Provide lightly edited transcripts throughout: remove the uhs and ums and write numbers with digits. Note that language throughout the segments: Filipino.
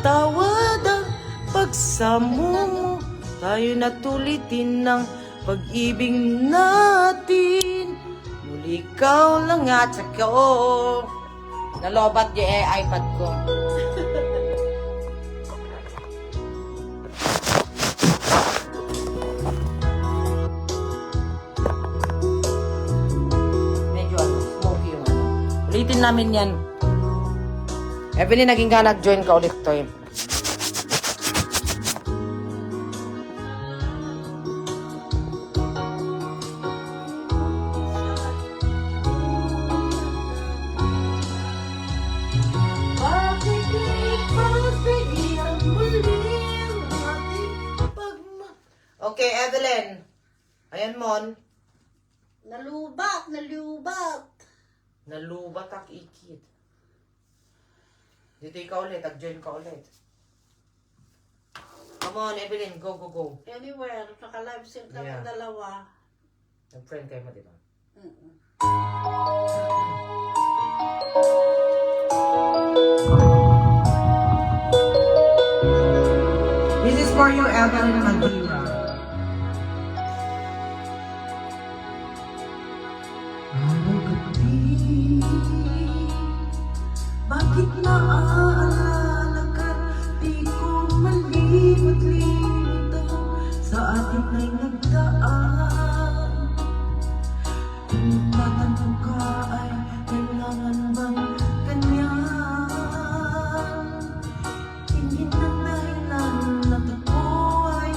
patawad ang pagsamo mo. Tayo natulitin ng pag-ibig natin. Muli ikaw lang at saka nalobat yung iPad ko. Medyo smoky yung ulitin namin yan. Evelyn, naging ka nag-join ka ulit to eh. Okay, Evelyn. Ayan, Mon. Nalubat. Nalubat ang ikit. Dito ikaw ulit, tag-join ka ulit. Come on, Evelyn, go. Anywhere, naka-live sync kami Yeah. dalawa. Nag-friend kayo mo, di ba? This is for you, Evelyn Magira. Bakit naaalala ka? Di ko malimot-limot sa atin ay nagdaan. Kung tatanong ka ay kailangan bang ganyan? Hindi na dahilan na ako ay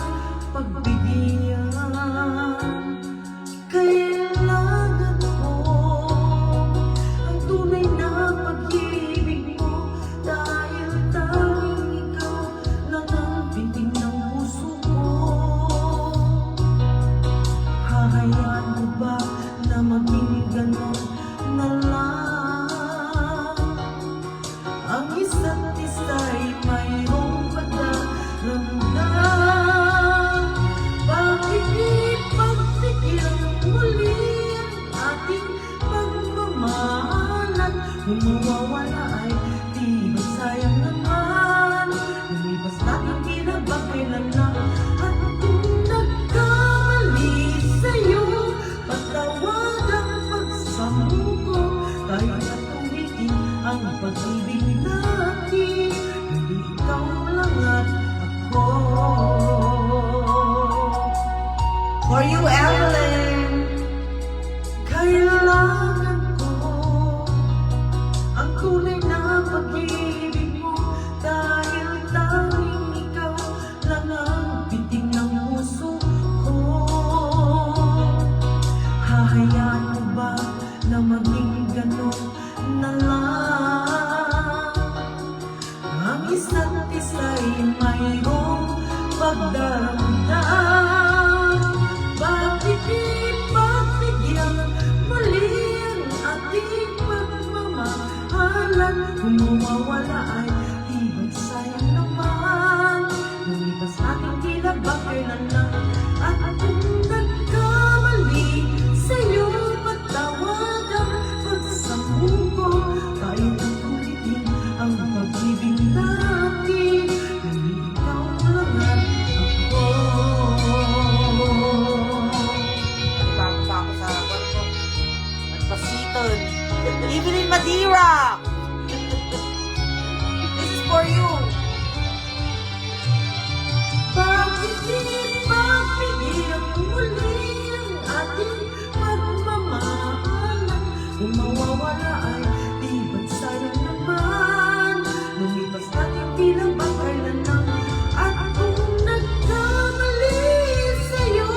pagbigyan. Kailangan ko ang tunay na pag-ibig mo, dahil tanging ikaw lang ang binting ng puso ko. Hahayaan mo ba na maging ganon na lang? Ang isa't isa'y mayroong pagdaramdam. Bakit ipagtigil muli ang ating pagmamahalan? Kung mawawala ay di ba sayang naman? Lumipas natin kinabakailan lang. At kung nagkamali sa'yo, patawad ang pagsamo ko. Tayo na tumitin ang pag-ibig natin. Hindi ikaw lang at ako. For you, Evelyn, kailangan ko ang tunay na pag-ibig mo, dahil tanging ikaw lang ang biting ng puso ko. Hahayaan mo ba na maging ganon na lang? Ang isa't isa'y mayroong pagdaramdam. Bakit ipagtigil muli ang ating pagmamahalan? Kung mawawala ay di ba sayang naman? Lumipas natin kinabakailan lang. At kung nagkamali sa'yo, patawad ang pagsamo ko. Tayo ang tulitin ang pag-ibig natin. Hindi ikaw lang at ako. Bago pa ako sa kwarto. Magpasiton. Evelyn Magira! This is for you. Bakit ipagpigil muli ang ating pagmamahalan? Kung mawawala ay di ba't sayang naman? Lumipas natin bilang bakailan lang. At kung nagkamali sa'yo,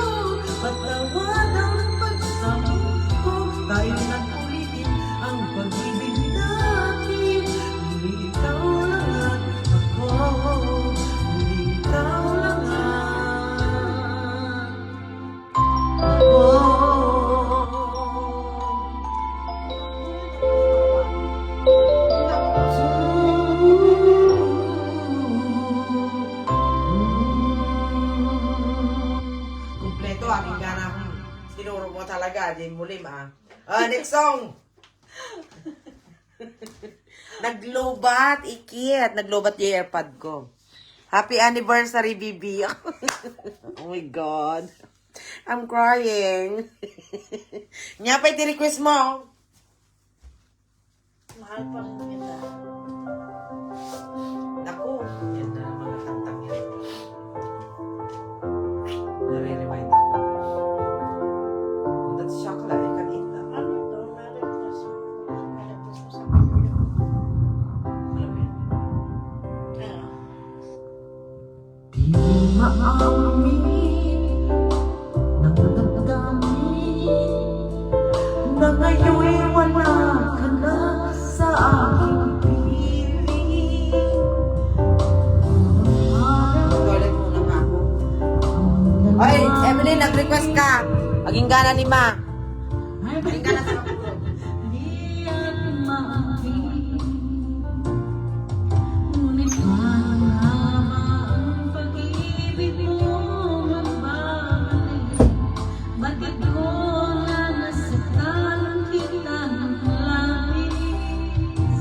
patawad ang pagsamo ko. Tayo na ulitin ang pag-ibig natin. Hindi ikaw lang at ako. Hindi ikaw lang at ako. Kompleto, aking gana akong sinuro mo talaga. Di mulim, ah. Next song! Naglobat, ikit. Naglobat yung AirPod ko. Happy anniversary, Bibi. Oh my God. I'm crying. Nya pa iti-request mo. Mahal pa rin kita. Naku, yan na naman ang kantang yan. Nare-remind ako. Kung that's chocolate, I can eat that. Ano to? Nare-request mo. Nare-request mo sa akin. Alam mo yan? Ah. Di maamin ng damdamin na ngayon'y wala ka na sa aking piling. Toilet muna nga ako. Oy, Emily, nag-request ka. Maging gana ni Ma. Maging gana sa kapatid. Di at maamin, ngunit mahaba ang pag-ibig mo magbabalik. Bakit ko na nasaktan kita ng labis?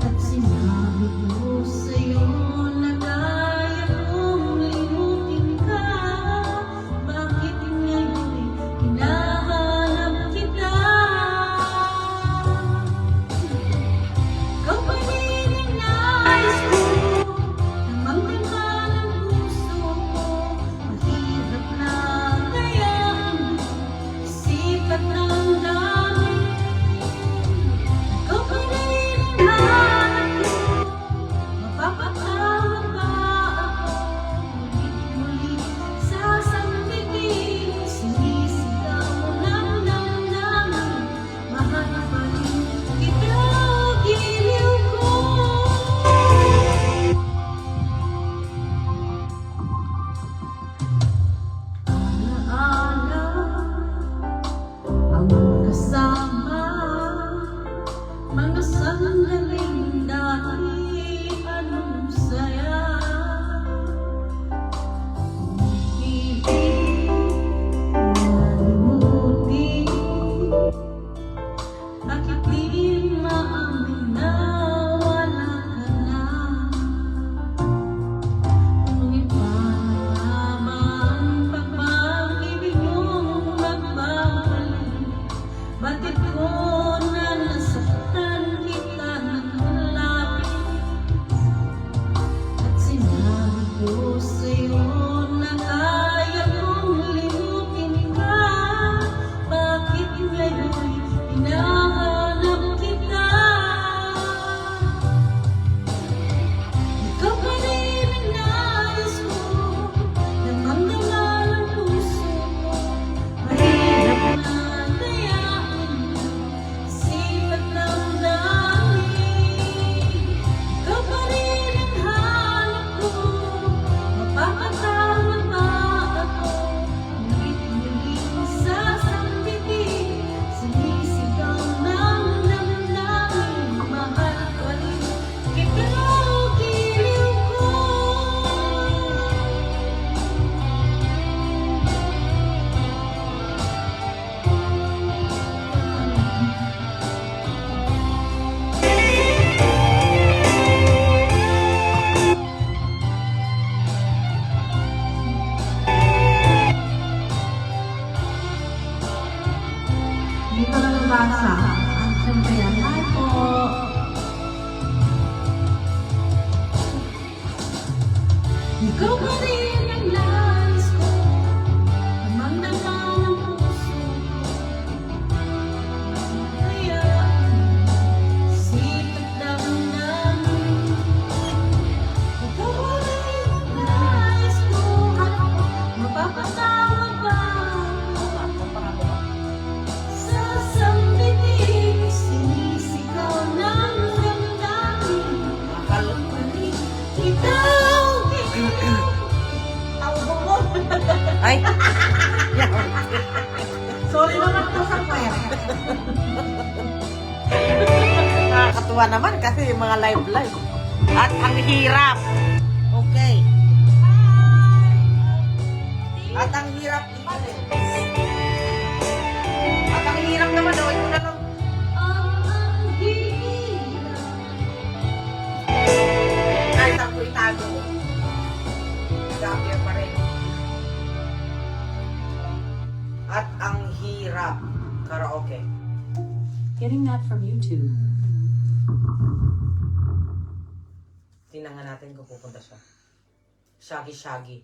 At sinabi ko sa'yo na kaya kong limutin ka. Bakit ngayon'y hinahanap kita? Ikaw pa rin ang nais ko, namangmangha ng puso ko. Mahirap na kayahan, isipan ng dami. Ikaw pa rin ang hanap ko, mapapatawad ba ako? Ulit-ulit sasanggigin, sinisigaw ng damdamin. Mahal pa rin kita, giliw ko. Alaala ang kasama, mga sandaling dati, anong saya. Ibig nalimutin, bakit di maamin na wala ka na? Ngunit mahaba ang pag-ibig mong magbabalik. Bakit ko na nasaktan kita ng labis? At sinabi ko sa'yo na kaya kong limutin ka. Bakit ngayon'y hinahanap kita? Ikaw pa rin ang nais ko, namangmangha ng puso ko. Mahirap na kayahan, isipan ng dami. Ikaw pa rin ang hanap ko, mapapatawad ba ako? Ulit-ulit sasambitin, sinisigaw ng damdamin. Mahal pa rin kita, giliw ko. Hindi ko na nabasa. Ang siyempre yan. Hi po. Ikaw pa rin ang nais ko, namangmangha ng puso ko. Kaya sipat damdamin. Ikaw pa rin ang nais ko, mapapatawad ba ako? Sasambitin, sinisigaw ng damdamin. Mahal. Pa rin kita, giliw. Ay! Sorry naman po sa kwet. Nakakatuwa naman kasi yung mga live. At ang hirap. Okay. At ang hirap naman eh. At ang hirap naman, oh, ito na lang. Ang hirap hirap. Karaoke. Getting that from YouTube. Tingnan nga natin kung pupunta siya. Shaggy.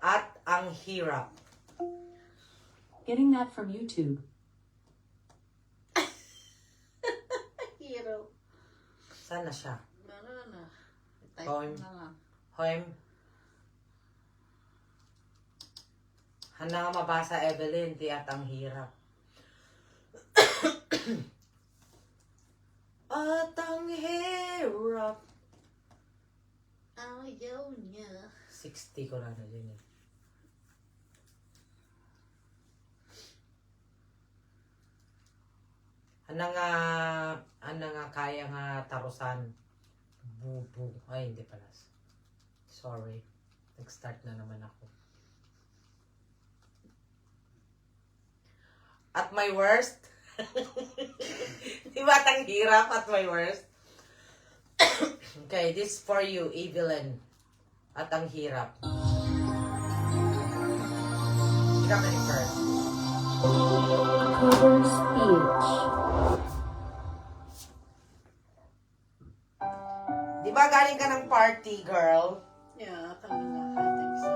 At ang hirap. Getting that from YouTube. Hero. Saan na siya? Na. Type Poem. na lang. Hoem. Handa nga mabasa, Evelyn. Di at ang hirap. At ang hirap. Ayaw niya. 60 ko lang na din eh. Ano nga kaya nga tarusan. Bubu. Ay, hindi pala. Sorry. Nag-start na naman ako. At my worst. Di ba tang hirap at my worst? Okay, this for you, Evelyn. At ang hirap. Hirap na first. Cover speech. Di ba galing ka ng party, girl? Yeah, kami nga. I think so.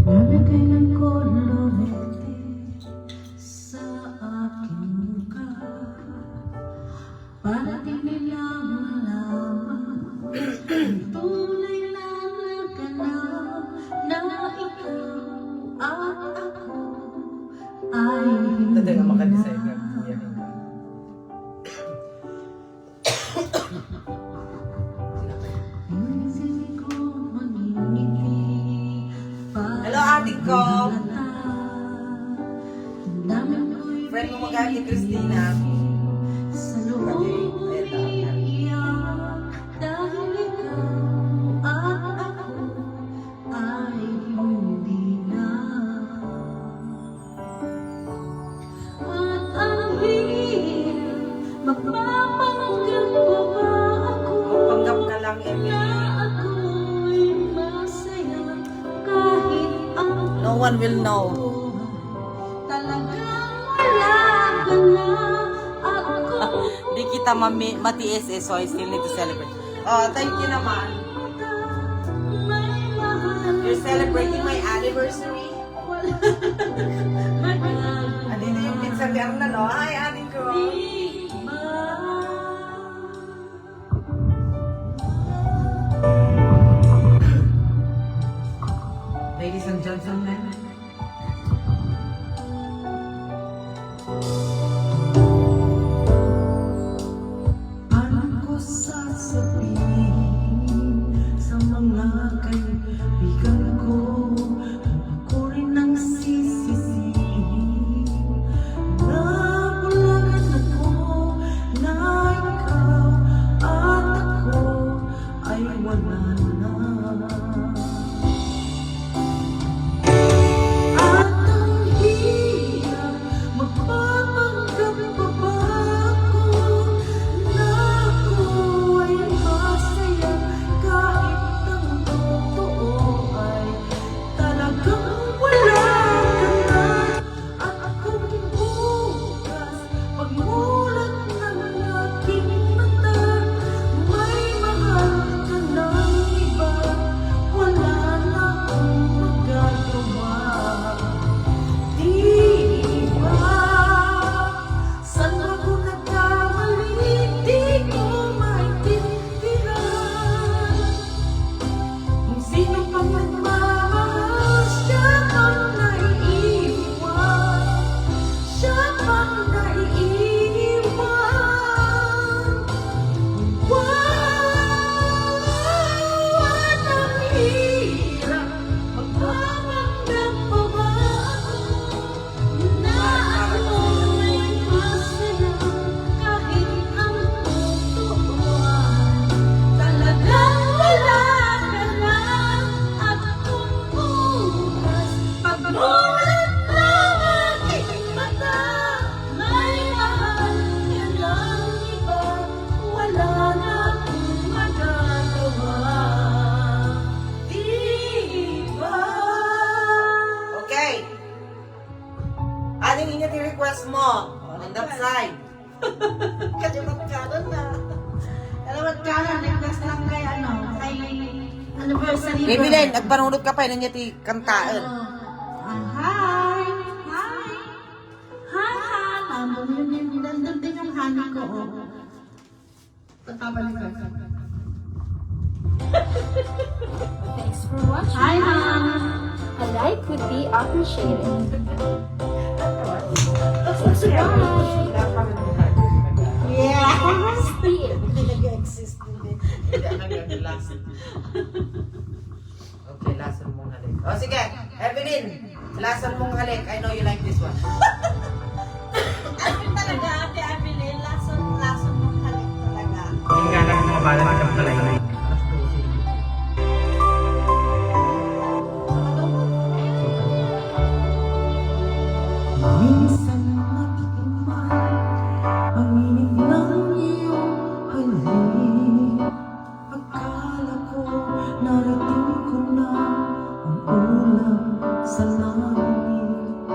Nalagay ng kolorete sa aking mukha para di nila malaman tunay na naganap na ikaw at ako ay Ito nga makadesign ng buya. hindi ko mangingiti. Hello, adik ko. Friend mo magaling ni Christina. Sa loob iiyak dahil ikaw at ako ay hindi na. At ang hirap, magpapanggap pa ba ako Magpanggap ka lang, na Emily. ako'y masaya kahit ang No one will know. talagang wala ka na ako. Di kita matiis eh, so I still need to celebrate. Oh, thank you naman. You're celebrating my anniversary. Adi na yung pizza Berna, no? Hi, adik ko. Ladies and gentlemen. Paano ko sasabihin sa mga kaibigan ko? Ako rin ang sisisihin. Nabulagan ako na ikaw at ako ay wala na. At ang hirap magpapanggap request mo. On that side. Kalimat kanan na. Kalimat kanan, request lang kay kay anniversary. Evelyn, nagpanunod ka pa, yun niya ti kantaan. Hi! Hi! Hi! Nandun din yung honey ko. Tatabalik ka. Thanks for watching. Hi, Han! A like would be appreciated. Subscribe. Yeah! Speed. Hindi nag-exist din. Okay, lason mong halik. O sige, Evelyn, lason mong halik. I know you like this one. Ano talaga, Ate Abilene? Lason mong halik talaga. Yung nga lang mga bala ng kalay. Minsan nakikiman ang init ng iyong halik. Akala ko narating ko na ang ulam sa langit.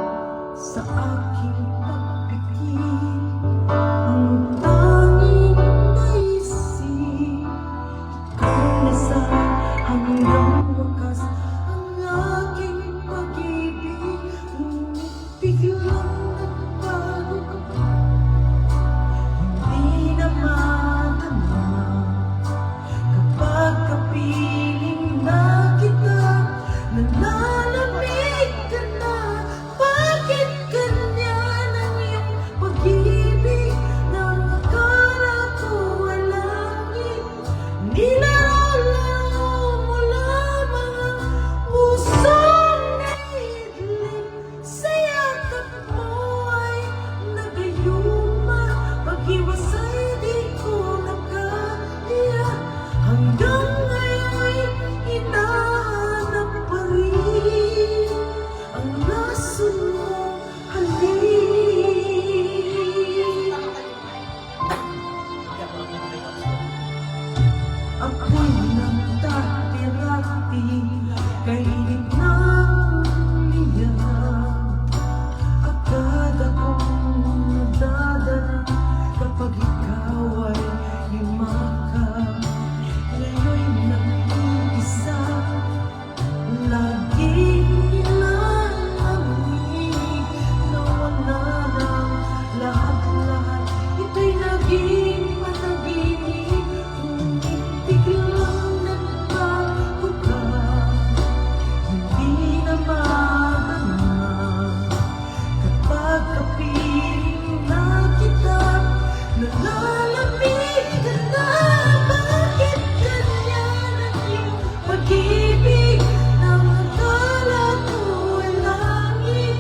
Sa aking pagpikit ang tanging naisip, ikaw na sa hanggang wakas ang aking pag-ibig. Ngunit biglang nagbago ka, hindi na madama. Kapag kapiling na kita, nalalamig ka na. Bakit ganyan ang iyong pag-ibig na akala ko ay langit? Nilalaro mo lamang ang pusong naidlim. Sa yakap mo ay nagayuma. Pag-iwasay di ko nakaliya. Hanggang ngayon hinahanap pa rin ang lason mo halik. Ako'y nagtatirati kay init ng liyan. Agad akong nadadala kapag ikaw ay lumakad. Ngayon'y nag-iisa, laging nilalamig na wala na lahat-lahat. Ito'y naging panaginip, ngunit biglang nagbago ka. Hindi na madama kapag kapiling na kita, nalalamig ka na. Bakit ganyan ang iyong pag-ibig na akala ko ay langit?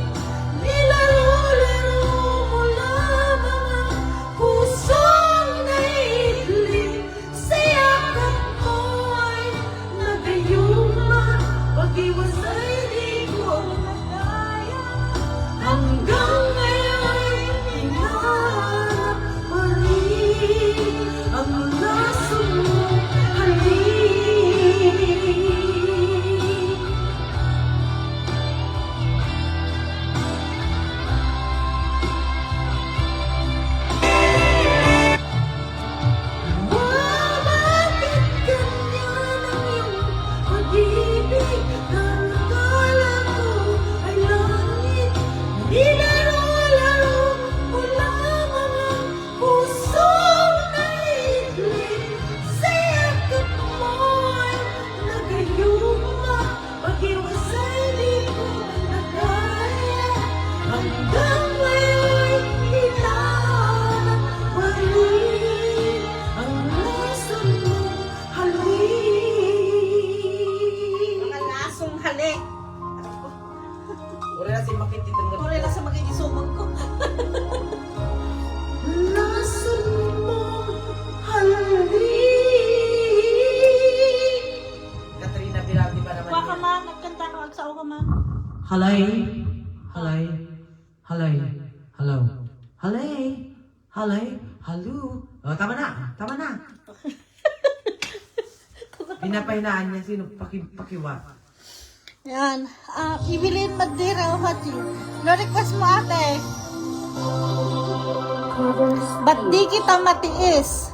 Nilaro-laro mo lamang ang pusong naidlim. Sa yakap mo ay nagayuma. Pag-iwasay di ko makaya. Hanggang ngayon hinahanap pa rin ang lason mo halik. Bakit ganyan ang iyong pag-ibig na akala ko ay langit? Nilaro-laro mo lamang ang pusong naidlim. Sa yakap mo ay nagayuma. Pag-iwasay di ko nakaya. Hanggang ngayon hinahanap pa rin ang lason mo halik. Mga lasong halik. Uri na si Makit dito. Puri na sa magigisuman ko. Lason mo halik. Katrina Pirati ba naman Kuha ka yun? man, nagkanta ka, magsao ka man. Halay, halay, halay, halaw. Halay, halay, halo. Oh, tama na. Tama na. Pinapahinaan niya sino pakiwa. Yan. Evelyn Madera, what you? No request mo ate. Ba't di kita matiis?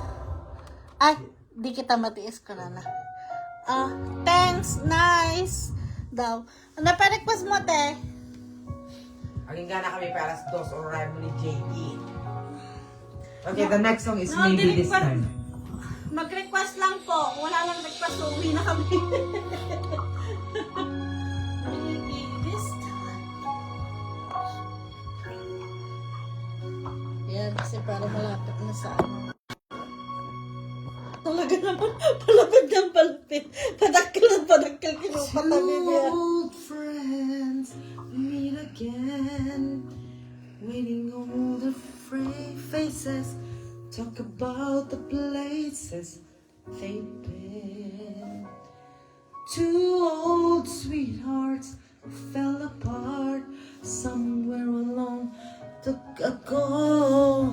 Ay, di kita matiis ka na. Thanks, nice. Daw. Ano pa request mo, te? Aging gana kami para alas 2 oras mo ni JD. Okay, the next song is Maybe This Time. Mag-request lang po. Wala lang request, so uwi na kami. Maybe this time. Yan, kasi para malapit na sa ano. Talaga naman, palapit ng palapit. Padakil kinupatabi niya. Old friends meet again, waiting all the faces, talk about the places they've been. Two old sweethearts fell apart somewhere along ago.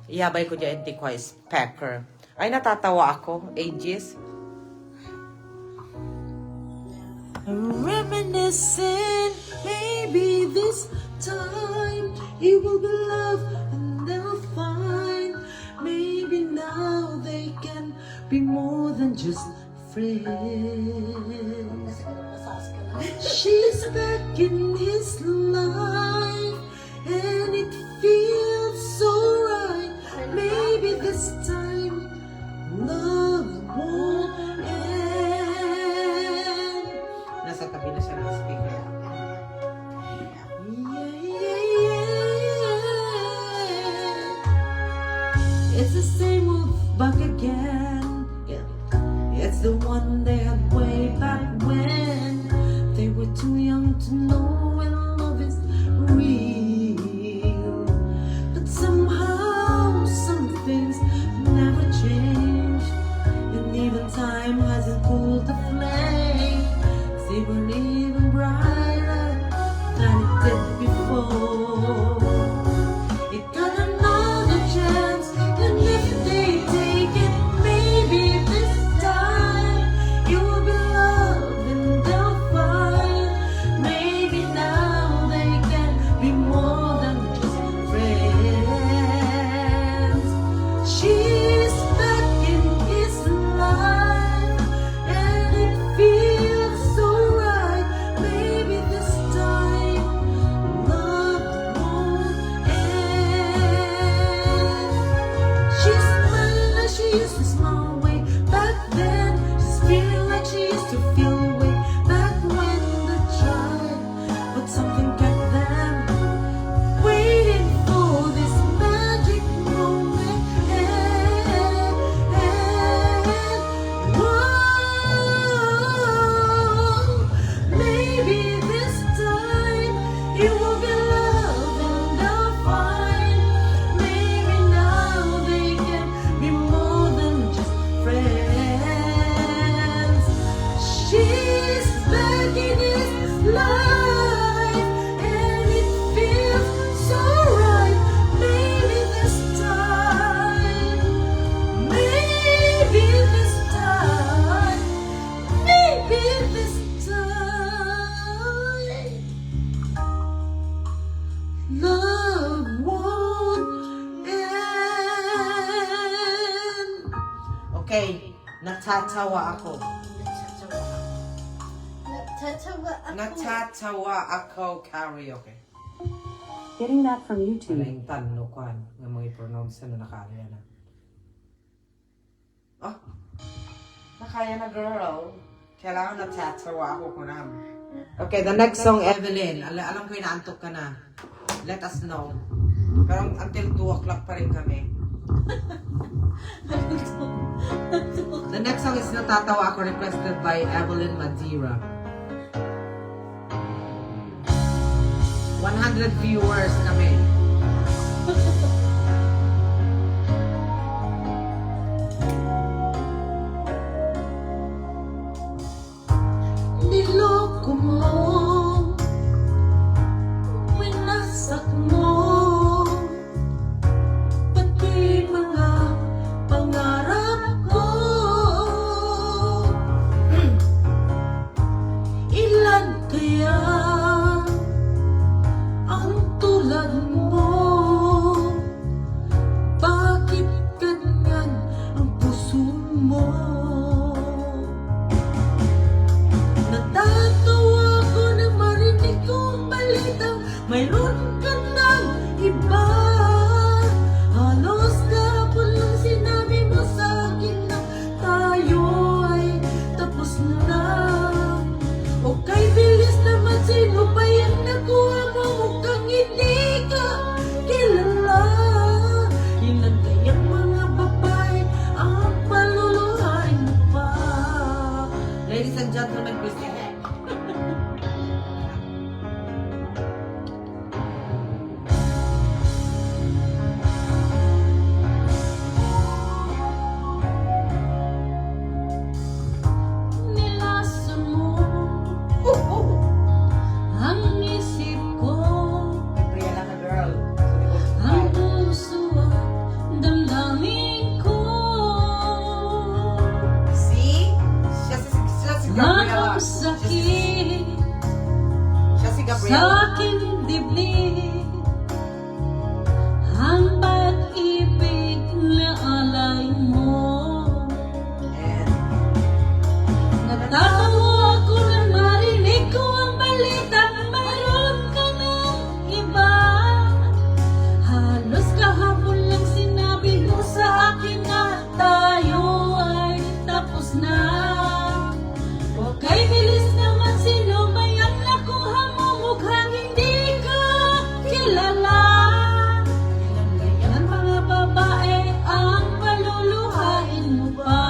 Iyabay ko dyan, hindi ko specker. Ay, natatawa ako. Ages. Reminiscing, maybe this time it will be love and they'll find. Maybe now they can be more than just friends. She's back in his life and it feels so right. Maybe this time love won't end. Nasa tabi na siya ng speaker. It's the same old back again. Yeah. It's the one they had way back when they were too young to know when love is real. But somehow some things never change, and even time hasn't cooled the flame. They were even brighter than it did before. It got another chance, and if they take it, maybe this time it will be love and they'll find. Maybe now they can be more than just friends. She's back in his life, and it feels so right. Maybe this time love won't end. She's smiling like she used to smile way back then. She's feeling like she used to feel way back when the child. But something kept them waiting for this magic moment. Whoa, maybe this time it will be love and they'll find. Maybe now they can be more than just friends. She's back in his life, and it feels so right. Maybe this time, maybe this time, maybe this time, love won't end. Okay, natatawa ako. Natatawa ako karaoke. Getting that from Wala YouTube. yung tanong kwan. Nga mga i-pronounce na nakaya na. Oh, nakaya na girl. Kailangan natatawa ako ko na. Okay, the next song, Evelyn. Alam ko inaantok ka na. Let us know. Pero until 2 o'clock pa rin kami. The next song is Natatawa Ako, requested by Evelyn Madeira. 100 viewers kami. Niloko mo, winasak mo, pati mga pangarap ko. Ilan kaya ang tulad mo? mayroon ka ng iba. Halos kahapon lang sinabi mo sa akin na tayo ay tapos na. Okay, bilis naman, sino ba yung nakuha mo? Mukhang hindi ka kilala. Ilan kayang mga babae ang paluluhain mo pa? Ladies and gentlemen, Christine. Nilason mo ang isip ko, Brianna ka, girl. ang puso at damdamin ko. See? Siya si Gabriela. Ang sakit Siya si sa Gabriela. aking dibdib, ang pag-ibig na alay mo. And Natatawa ako nang marinig ko ang balita na mayroon ka ng iba. Halos kahapon lang sinabi mo sa akin na tayo ay tapos na. Okay, bilis naman, sino ba yung nakuha mo? Mukhang hindi ka kilala. Ilang mga babae ang paluluhain mo pa?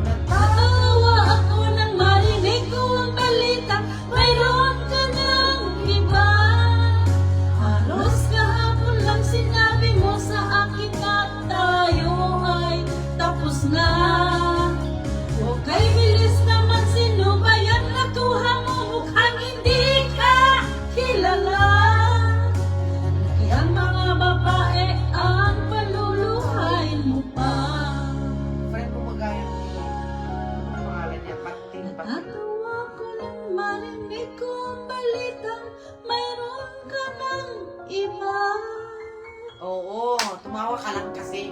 Natatawa ako nang marinig ko ang balita, mayroon ka ng iba. Halos kahapon lang sinabi mo sa akin na tayo ay tapos na. Okay, bilis naman, sino ba yan nakuha mo? Mukhang hindi ka kilala. Kaya ang mga babae ang paluluhain mo pa. friend ko magaya ni ang pangalan niya, Pating. Natawa ko nang marinig ko ang balitang mayroon ka ng iba. Oo, tumawa ka lang kasi.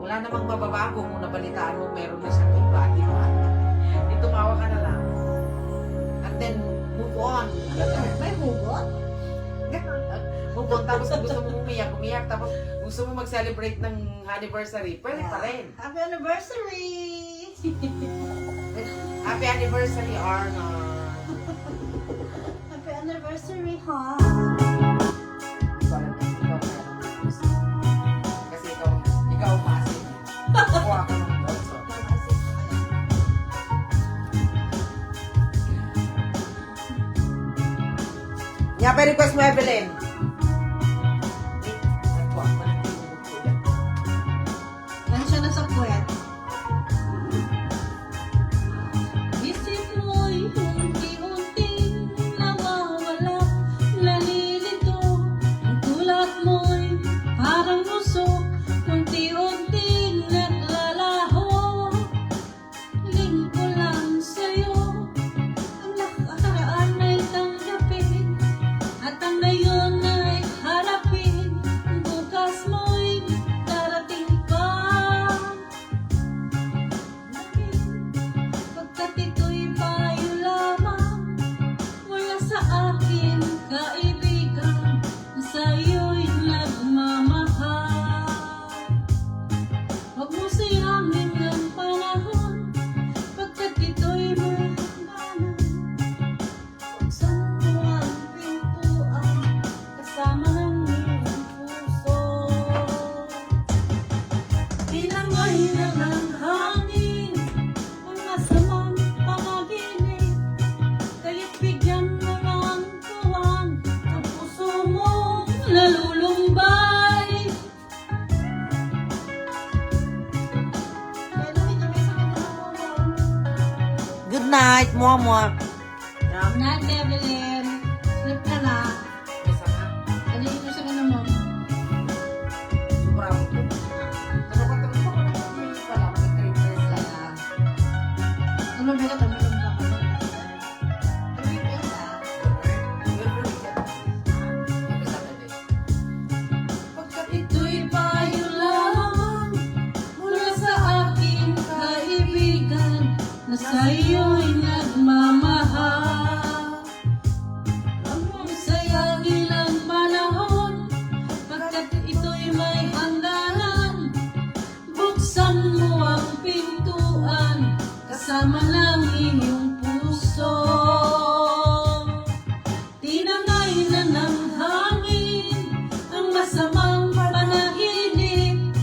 Wala namang mababago kung nabalitaan mo meron na siyang iba, di ba? Di tumawa ka na lang. And then, move on. May hugot? Move on, tapos kung gusto mo umiyak, tapos gusto mo mag-celebrate ng anniversary, pwede pa rin. Happy anniversary! Happy anniversary, Arnold. Happy anniversary, ha? Kasi ikaw masin. Kuha ka ng bolso. Nga pa request mo, Evelyn. Nagkuha ka ng tubig. Yan siya nasa puwet. Isip mo'y unti-unting nawawala, nalilito. Ang tulad mo'y parang usok, unti-unting naglalaho. Lingko lang sa'yo, ang nakaraan ay tanggapin, at ang ngayon ay harapin. Bukas mo'y darating pa. Pagkat ito'y payo lamang mula sa akin, kaibigan, sa iyo'y nagmamahal. Huwag mo sayangin ang panahon, pagkat ito'y mahalaga. Buksan mo ang pintuan, kasama ng iyong puso. Tinangay na ng hangin ang masamang panaginip, kaya't bigyan mo ng tuwang ang puso mong nalulumbay. Good night, Momo. Night, Evelyn. Sleep ka na. Isa na. Alihin mo siya ka naman. Sobra ako. Tanong ko pala, mag-3 lang. Ano ba ka tabi ng baka? Pagkat ito'y payo lamang mula sa aking kaibigan, na sa'yo'y nagmamahal. Ang sayang ilang panahon, pagkat ito'y may hangganan. Buksan mo ang pintuan, kasama ng iyong puso. Tinangay na ng hangin ang masamang panaginip,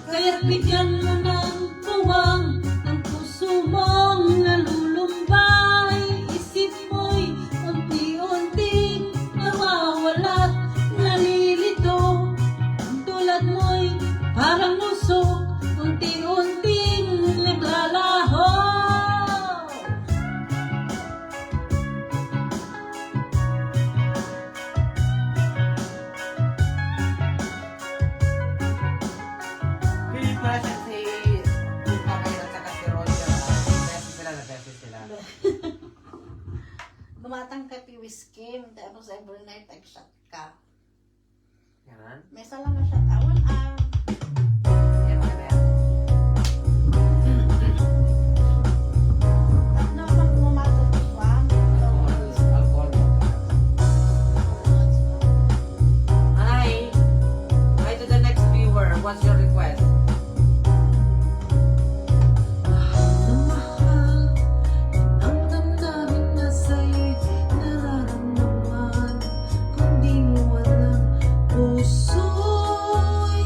kaya't bigyan mo ng tuwang ang puso mong nalulumbay. Isip mo'y unti-unting nawawala't nalilito. Ang tulad mo'y parang usok, unti-unting naglalaho. Pilit pala siya si Pamela at saka si Roger. Beses sila. Dumatang ka ti whiskey, tapos every night nag-shot ka. Ganon? May isa lang na shot. Awan Yan, maganda yan. Tatlo naman pumato ko pa. Alcohol mo. Hi! Hi to the next viewer. What's your request? Mahal ang damdamin na sa'yo'y nararamdaman. Kung di mo alam, puso'y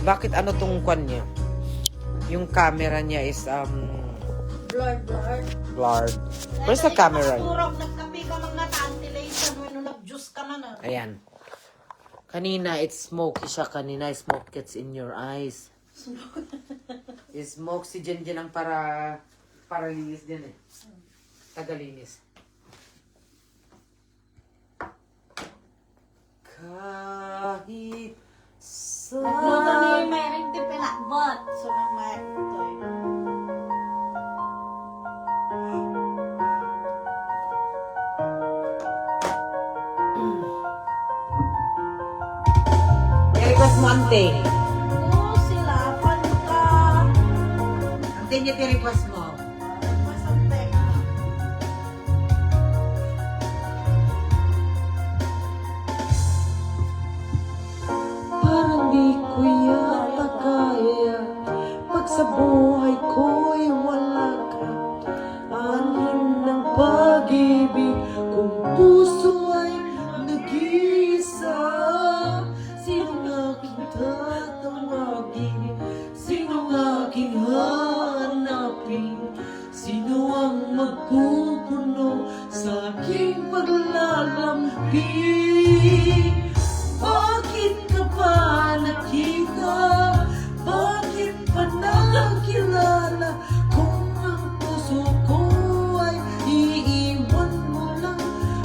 Bakit ano tong kwan niya? Yung camera niya is Blurred. blurred. Where's the camera? Siguro, nagkapi ka mga anti-laser mo nung nag-juice ka man. Ayan. Kanina, it's smoky siya. Kanina, smoke gets in your eyes. Smoke si Jen lang para linis din eh. Tagalinis. Kahit sa... Nagluto ni Mary di pinakbot. So, nang Mary ito eh. I-request mo, ante. Oo, sila. Panta. Ante niya i-request mo. Masante. Parang di ko yata kaya pag sa buhay ko'y wala ka. Anin ng pag-ibig kung puso ay nag-iisa. Sino ang aking tatawagin? Sino ang aking hanapin? Sino ang magpupuno sa aking paglalambing? Bakit ka pa nakita? Bakit pa nakilala? Kung ang puso ko ay iiwan mo lang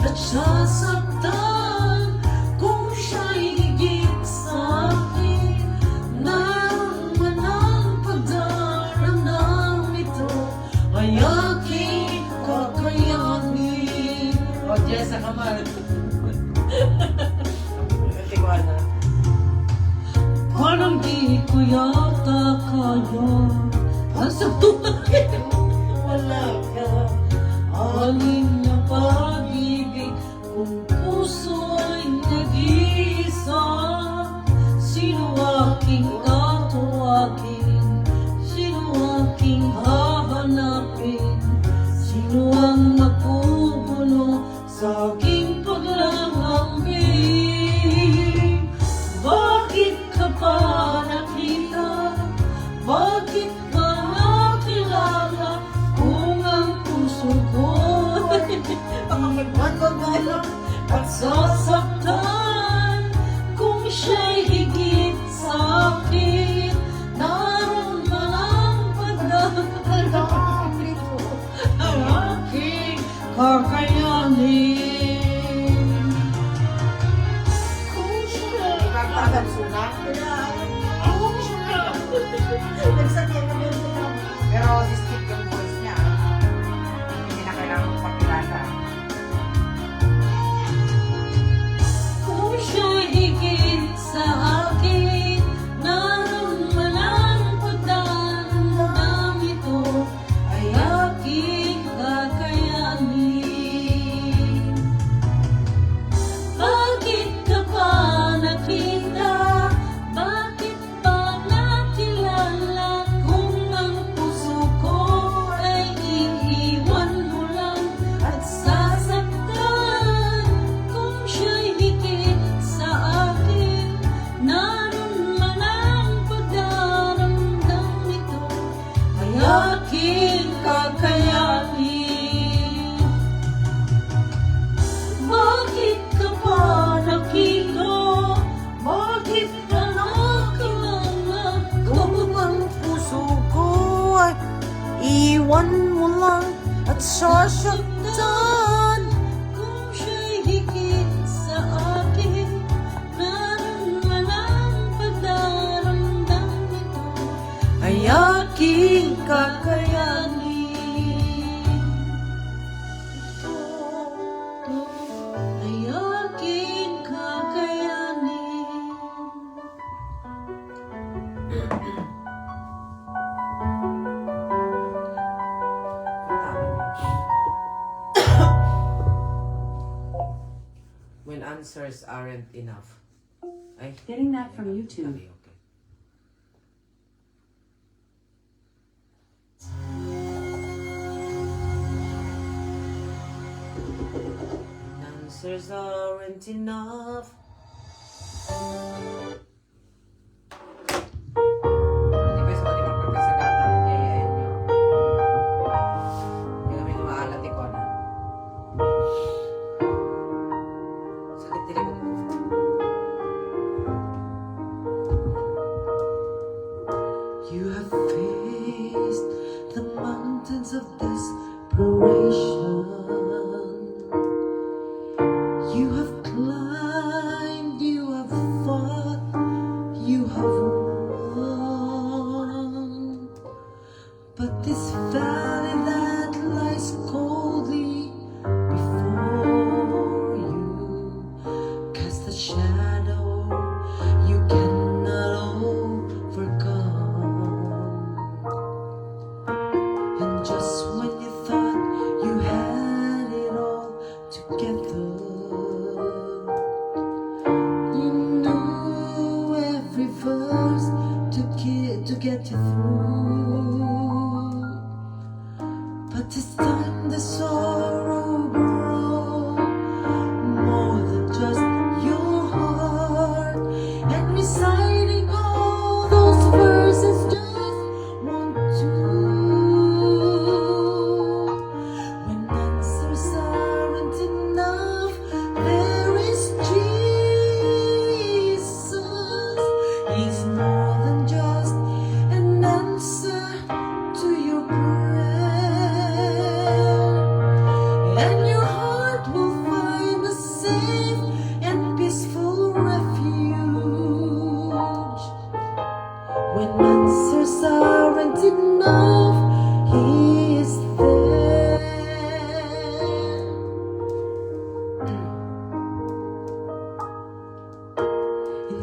at sasaktan. Kung siya'y higit sa akin, naroon man ang pagdaramdam ito ay aking kakayanin. O, Jessa, kamar. Ate ko, ano? Parang di ko yata kaya ang sa buhay wala ka. Alin ang pag-ibig kung puso ay nag-iisa? Sino aking tatawagin? Sino aking hahanapin? Sino ang magpupuno sa aking paglalambing? Bakit ka pa nakita? Bakit ka nakilala? Kung ang puso ko ay magmagalang at sasaktan. Kung siya'y higit sa akin, naroon man ang pagdadalang ito ang aking kakayanin. Kung siya'y Ipagpasan suna. Nagsakyan na yun sila. Pero distinct yung voice niya. Hindi na kailangan magpakilala. Kung siya'y higit sa akin, naroon man ang pagdadamdam ito ay aking kakayanin. Bakit ka pa nakita? Bakit pa nakilala? Kung ang puso ko ay iiwan mo lang at sasaktan. Kung siya'y higit sa akin, naroon man ang pagdaramdam nito ay aking kakayanin. Bakit ka pa nakita? Bakit ka nakilala? Kung ang puso ko ay iwan mo lang at sasaktan. Kung siya'y higit sa akin, naroon man ang pagdaramdam nito Ay aking kakayanin. Ito ay aking kakayanin. When answers aren't enough. Ay. Getting that from YouTube. Okay, okay. Answers aren't enough.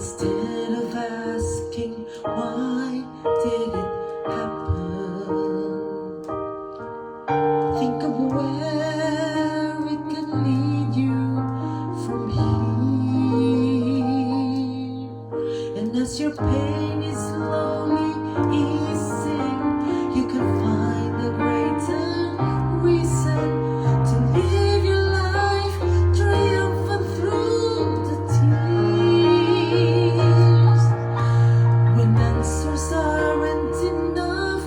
Instead of asking why did it happen, think of where it can lead you from here. And as your pain is slowly easing, you can find a greater reason to live your life triumphant through the tears. When answers aren't enough,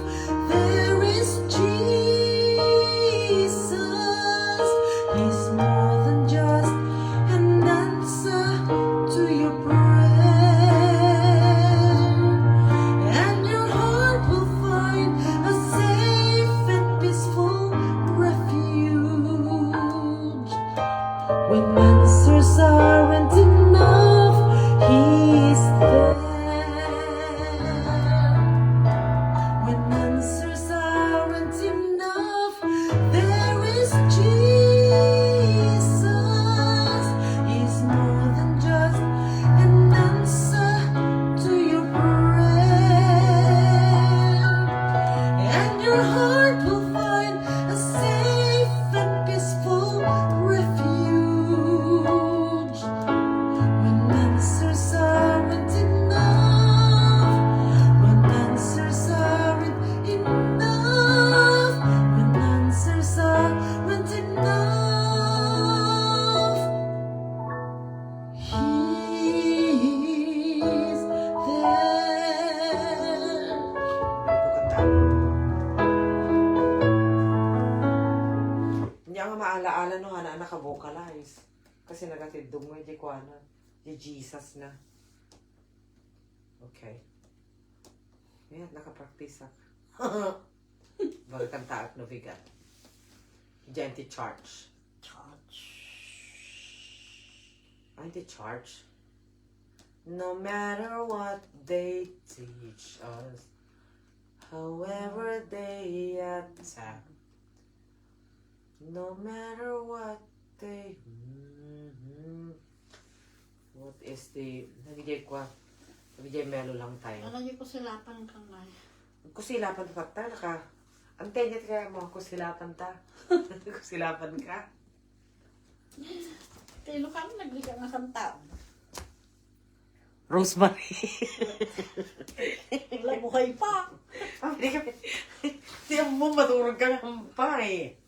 there is Jesus. He's more than just an answer to your prayer. And your heart will find a safe and peaceful refuge. When answers aren't enough, He's there. When answers aren't enough, there is Jesus. He's more than just an answer to your prayer. And your heart will find a safe and peaceful refuge. When answers aren't enough, when answers aren't enough, when answers aren't enough, He's there. Hindi nga maalaala no, na naka-vocalize. Kasi nagatidong mo, di ko ano. Di Jesus na. Okay. Ayan, nakapractice ako. Baga kanta at novigat. Di charge. Anti-charge. No matter what they teach us, however they attack, no matter what they... What is the... Nabigay ko nabigay melo lang tayo. Ano yung kusilapan kang may? Kusilapan ta ta, naka... Antenyat ka mo, kusilapan ta. Kusilapan ka. Tilo ka na nagliga ng kanta. Rosemary. Wala buhay pa. Hindi ka... Hindi mo maturog ka ng pa eh.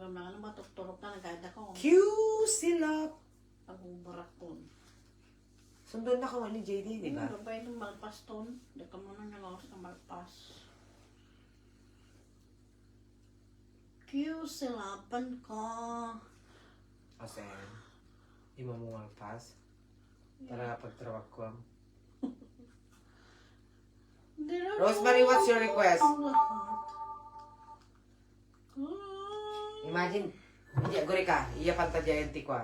Mga matutulog na nagada ko. Q sila. Pag-ubarak ko. Sundon na ka ni JD, di ba? Ano ba yung malpas ton? Hindi ka muna nalawas ng malpas. Q, silapan ka. Kasi, di mo mumagpas. Para pagtrawag ko. Hindi na Rosemary, what's your request? ang lahat. Imagine, hindi, guri ka, iya panta dyan ko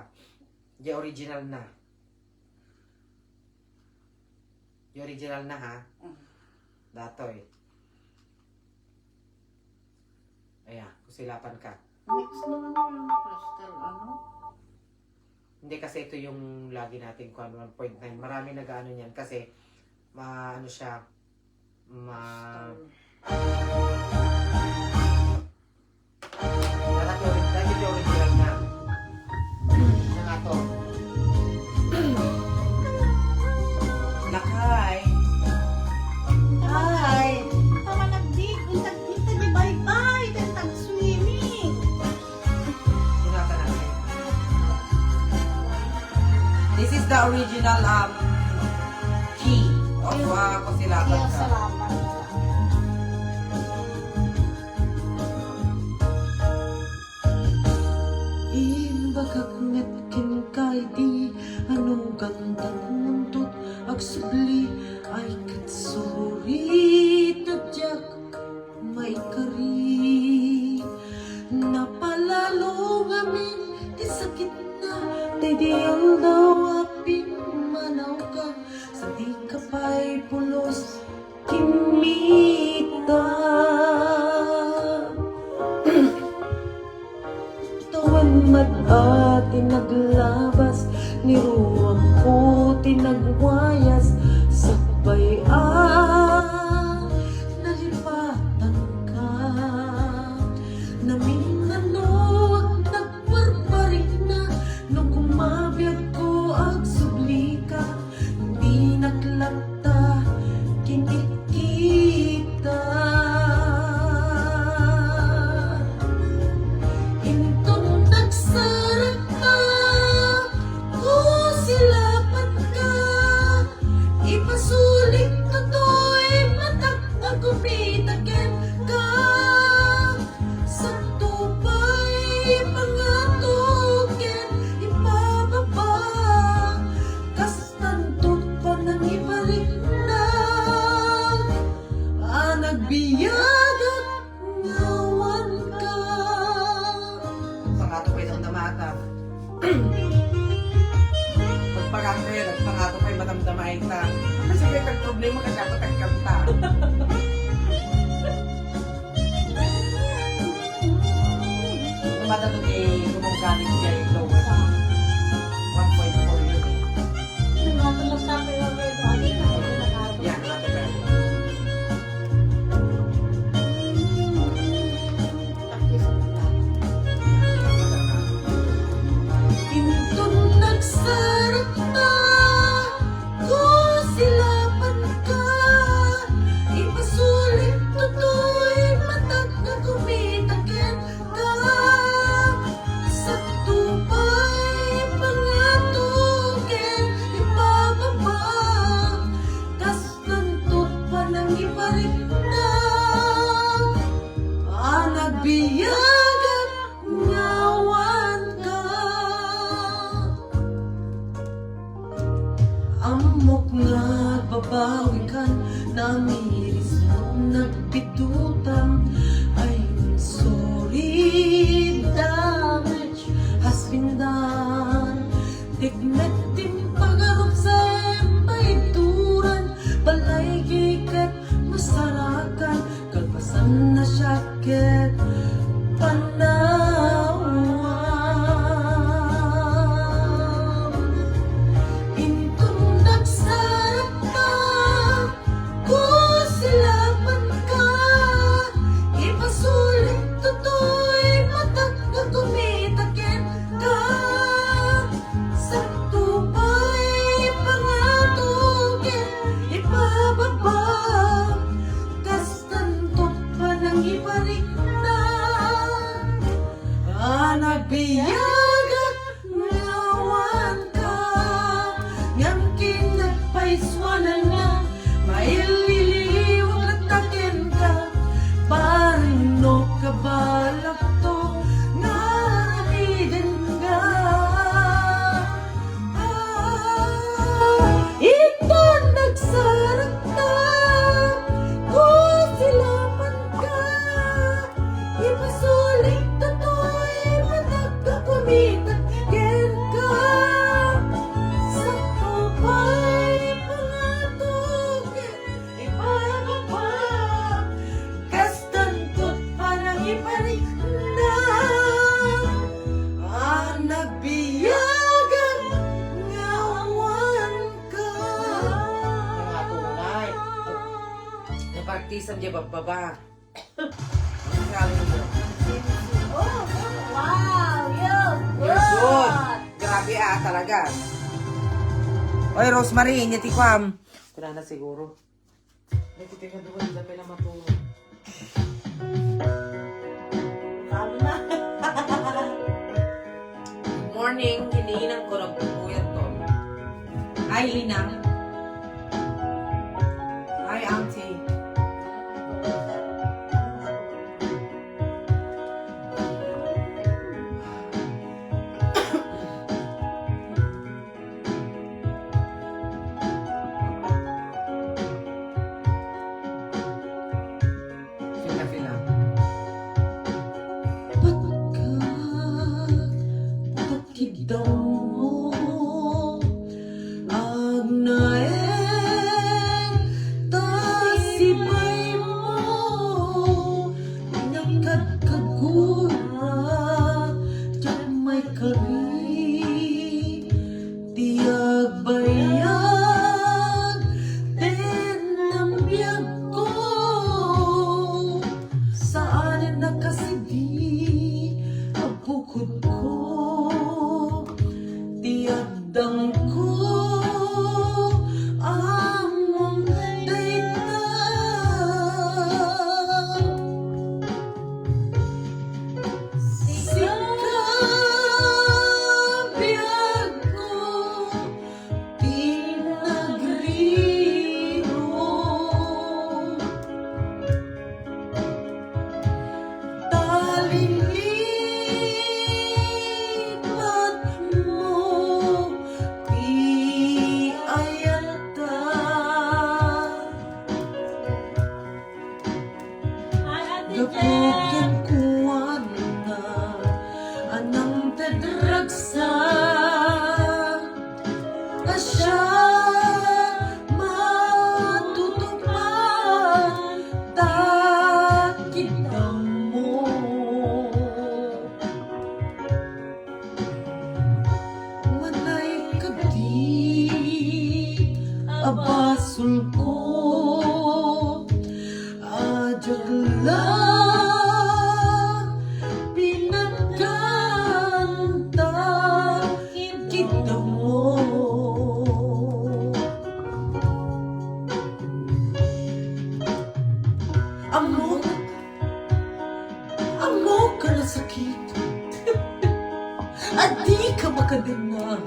Di original na. Di original na ha. Datoy. Ayan, kusilapan ka. Mix na lang ko yung crystal, ano? Hindi kasi ito yung lagi natin kuhan 1.9. Marami nag-ano niyan kasi ano siya dahil yung original na. Isa nga to. Lakay. Hi. Tama nagdig, untag-kita di bye-bye, tag-swimming. Sinata natin. This is the original key of kusilapan Kaya ka. salamat. Imbagagnet kin kay di anong gandang muntot agsubli ay katsurit at jak may kari napalalo ngamin di sakit na di diyan daw apin manaw ka sa di ka pa'y pulos kimita. Tawan mad at naglabas ta. Kasi may problema kasi ako tagkanta. Kumada to kay gumagaling siya yung lower. 1.4 yun eh. Yan, ate ba? Intun nagsarap na ko silapan ka ipasulit tutoy matag na kumitakin ka sa tupay pangatugin ipababa kas nantut pa nang iparinda nagbiyagan ngawan ka amok nga babawi kan namiris mo nagpitutan I'm sorry damage has been done tigmet tim pagarot sa paituran balay gikat masarakan kalpasan na syakit panawam intong nagsarap ka ko silapan ka ipasulit tutoy matag na kumitakin ka sa tupay pangatugin ipababa kas tantot pa nang iparinda nagbiyagat ngawan ka ngam kinagpaiswanan na maililiwag at takin ka parino ka balak to nga nakiden ka ito nagsarap ka ko silapan ka ipasulit tutoy matag ka kumitakin ka sa tupay pangatugin ipababa kas tantot pa nang iparinda nagbiyagan ngawan ka Mga tunay. Napartisan dyan bababa. Grabe mo. You're good. Grabe talaga. Oy, Rosemary, nyati ko Wala na siguro. Nagtitinga doon, hindi na pala matulog. Good morning, hinihinang ko nagpupuyat to. Hi, Linang. Hi, Auntie. Sila. Pagkidang mo agnaeng tasibay mo nakagkagura dyan may kari tiyag bayag din ang biyag ko saan nakasidi ang bukod ko tiyagdang ko among dayta sikabiyag ko tinagrino talilipat mo abasul ko ajagla pinagkanta kita mo Amo ka na sakit at di ka makadama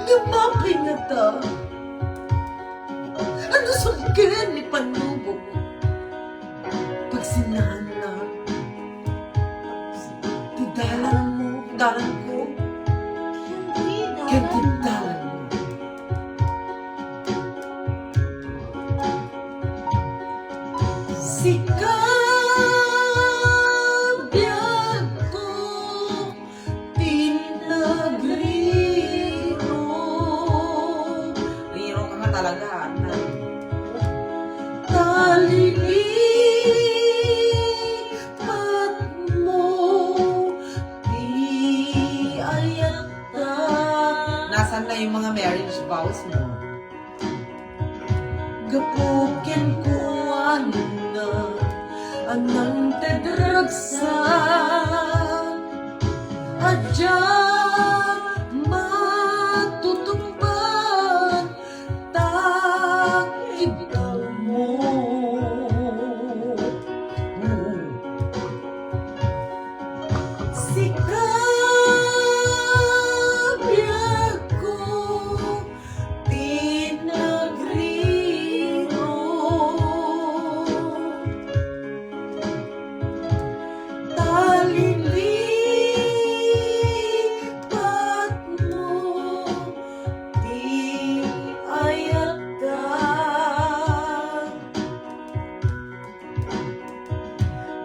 Gamapay na ta Ano sungkin ni panubok Pag sinahan na Di dalan mo, dalan ko Kaya di dalan mo Sikabyan ko Pinagriro Liro ka nga talaga. Talilipat mo Di ayata Nasaan na yung mga marriage vows mo? Gapukin ko na Anang tedragsan Adya matutupad Takid mo Sikabyan ko Pinagriro Talilipat mo Di ayata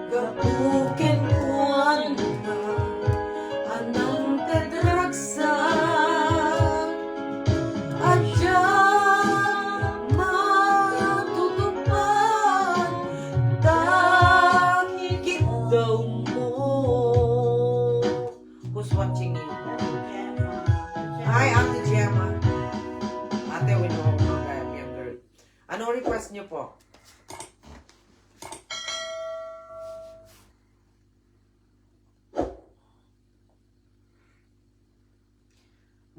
Gapukin ko na Anang tedragsan Adya matutupad Takikit daw mo Who's watching you? Hi, Ate Gemma. Ate, we know mga younger. Ano request niyo po?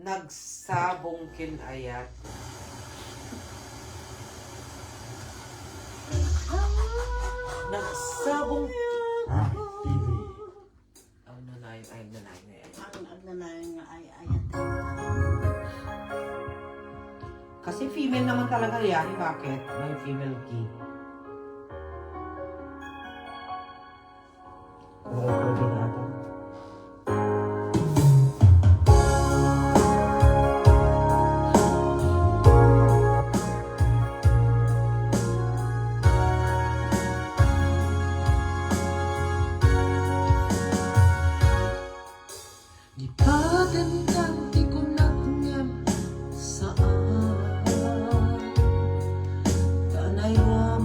Nagsabong kinayat. Nagsabong... Ang nanay, ay nanay na yan. Ang agnanayon nga ay ayat. Kasi female naman talaga yan. Bakit? May female key. Gipatan kanti ko natnyam saan Tanay wa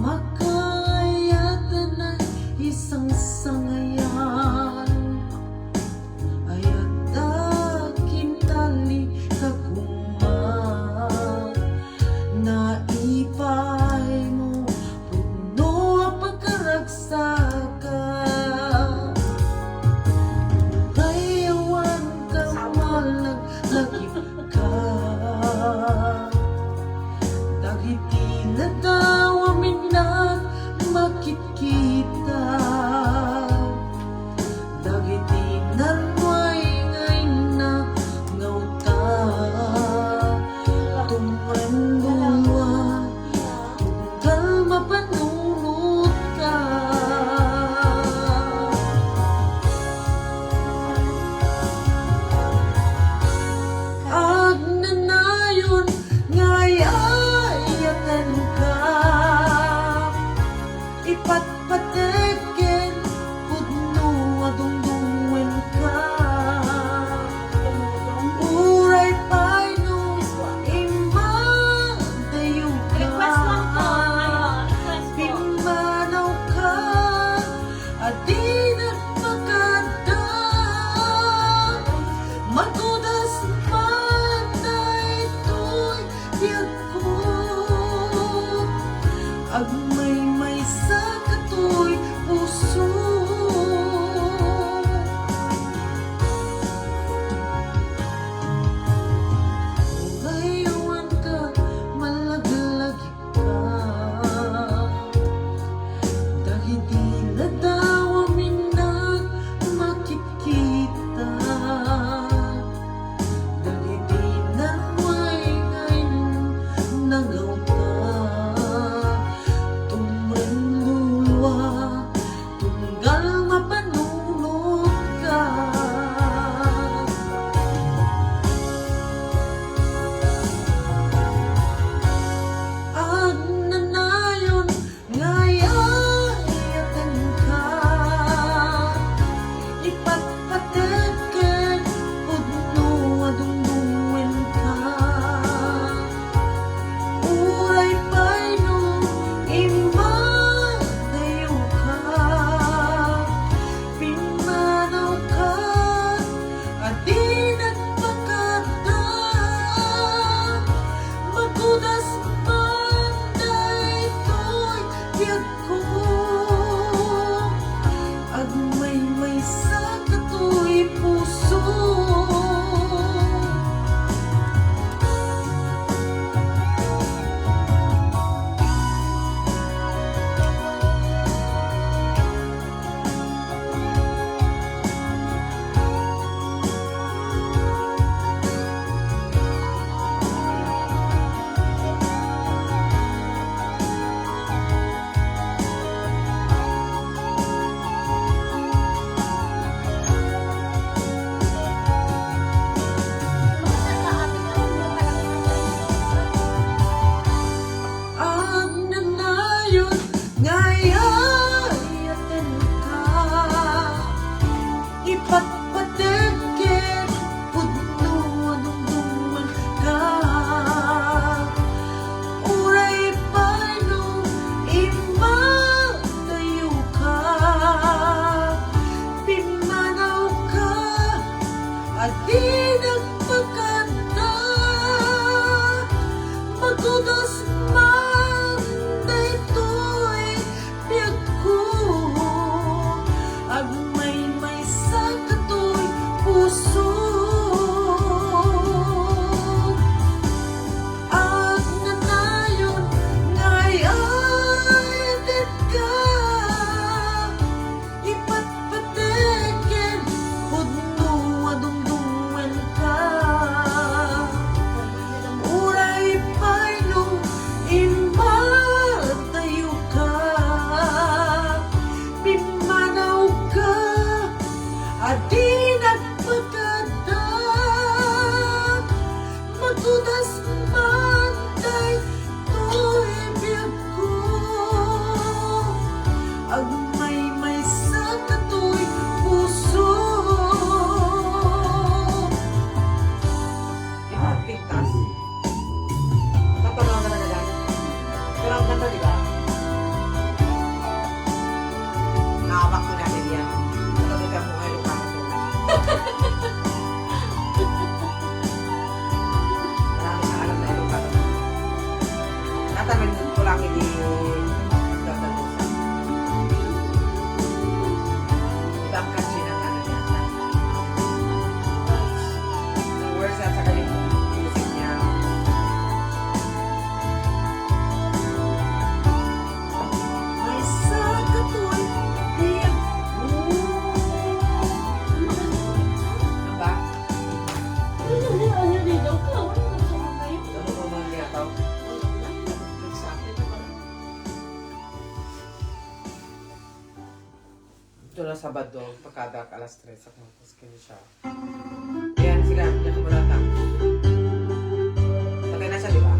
Ano dito? Kawan mo sa kayo. Ano mo mga niyataw? Sa akin naman. Ito na Sabado, pagkadak alas 3 ako tapos kini siya. Ayan sila, yan mo lang. Tagay na siya, di ba?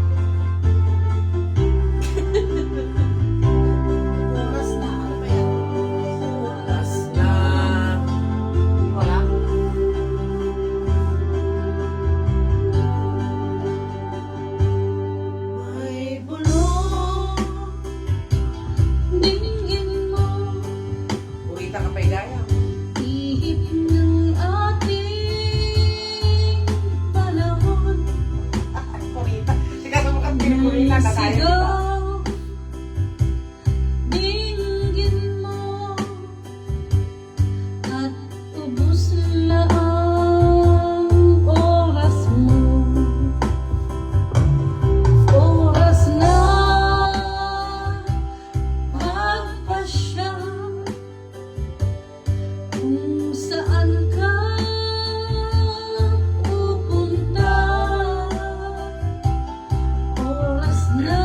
Oras na. Ano ba yan? Oras na. Wala. May bulong dinggin mo, Urita ka pa igaya. ihip ng ating panahon. Urita. Sige, sa mukhang pinupurita na tayo. Diba? Sigaw, dinggin mo, at ubos na ang oras mo. Oras na magpasya kung saan ka pupunta. Oras na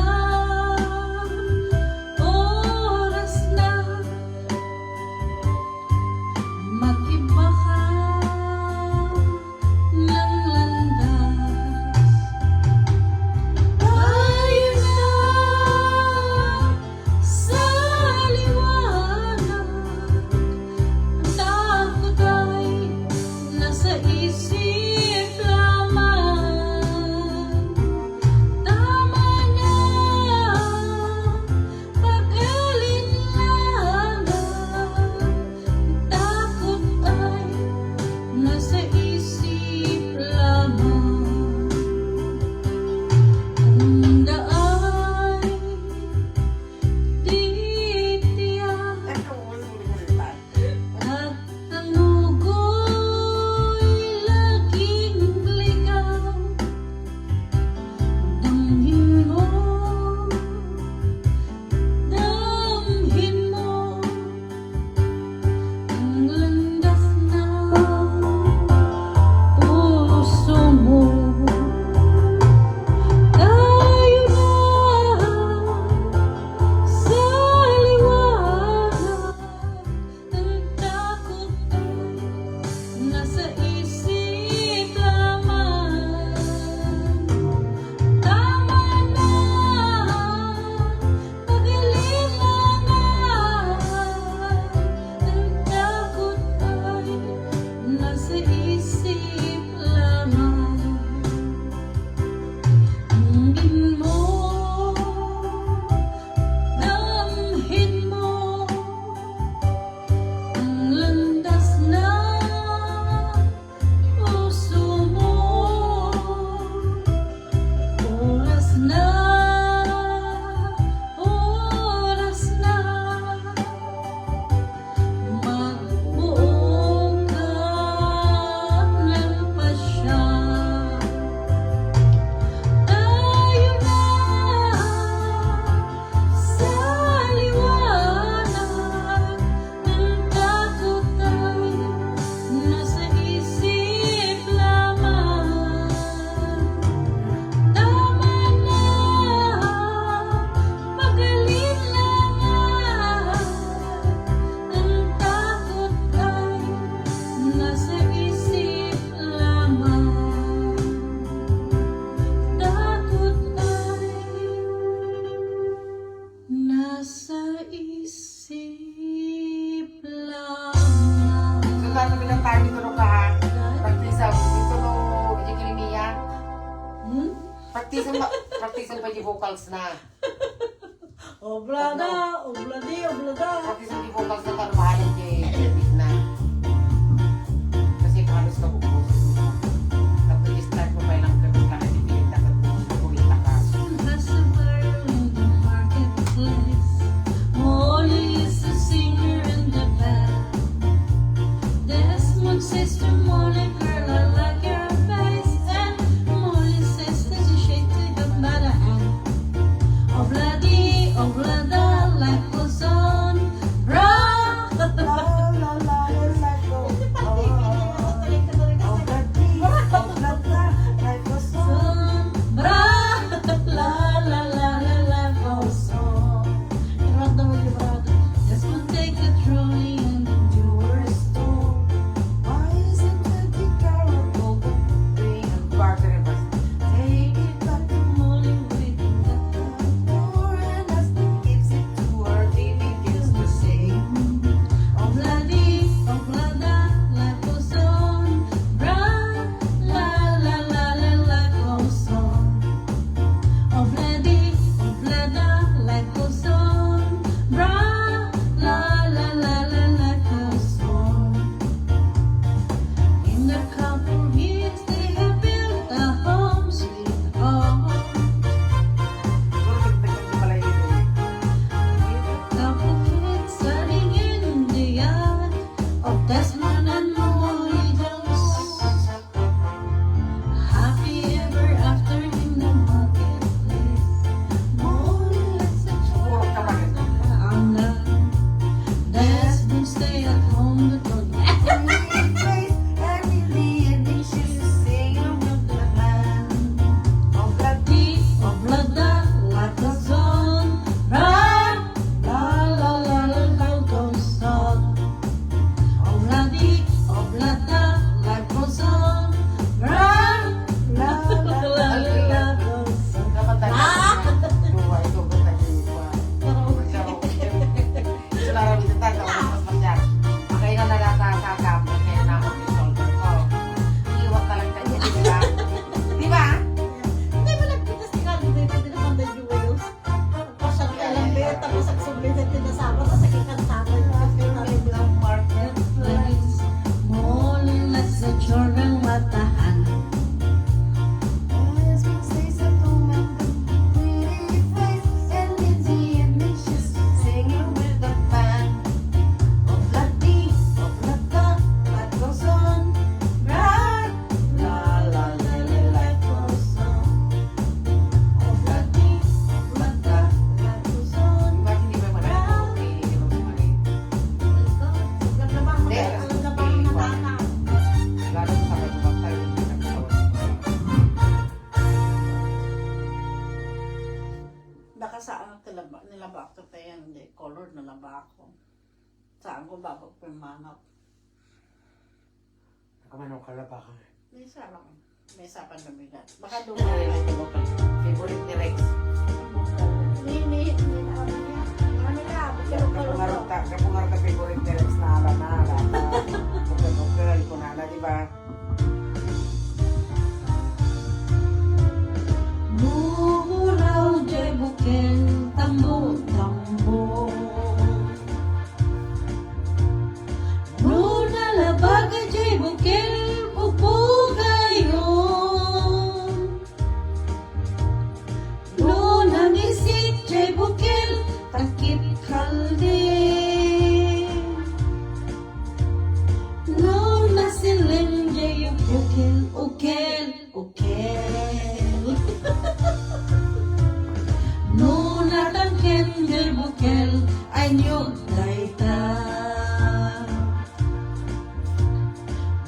mag-iba ka ng landas. Tayo na sa liwanag. Ang takot ay nasa isip lamang. Tama na pag-alinlangan. Takot ay nasa isip lamang. Ang daan di tiyak at ang ugo'y laging ligaw. Damhin mo ang landas ng puso mo. Tayo na sa liwanag. Ang takot ay nasa isip lamang. Tama na pag-alinlangan. Ang takot ay nasa isip lamang. Damhin mo ang landas ng puso mo. Oras na magbuo ka ng pasya. Tayo na sa liwanag. Ang takot ay nasa isip lamang. Tama na pag-alinlangan. Ang takot ay nasa isip lamang. Takot ay nasa isip lamang. So, tayo bilang tayo dito nung kahan. Praktisa, dito nung Ejekilimiya. Praktisa pa yung vocals na. Oblada, obladi, oblada. Praktisa yung vocals na tayo mahalin kay Edith na. Kasi halos ka bubos. Tapos i-start mo pa lang kami ka na dipilit na kurita ka. Hustler in the marketplace. Molly is the singer in the band. Desmond says to Molly, girl, I like your face. And Molly says that you shake to him by the hand. Obladi, oblada, life goes on. Bra, nilaba ko tayo, hindi, color nalaba ako. Saan ko ba pagpirmanap? Kamanong kalaba ka. May isa lang. May isa pa na bigat. Baka Ay, dumami. favorite ni Rex. Nini, ano niya? Ano niya? Kapungarap ka favorite ni Rex na ala na ala. Bukal, kunala, di ba? Muraw jay bukel tambo tambo No nalabaga jay bukel pupugayon No nangisik jay bukel takip kalde No nasilin jay bukel ukel ukel No natangken jay bukel ay niyog daita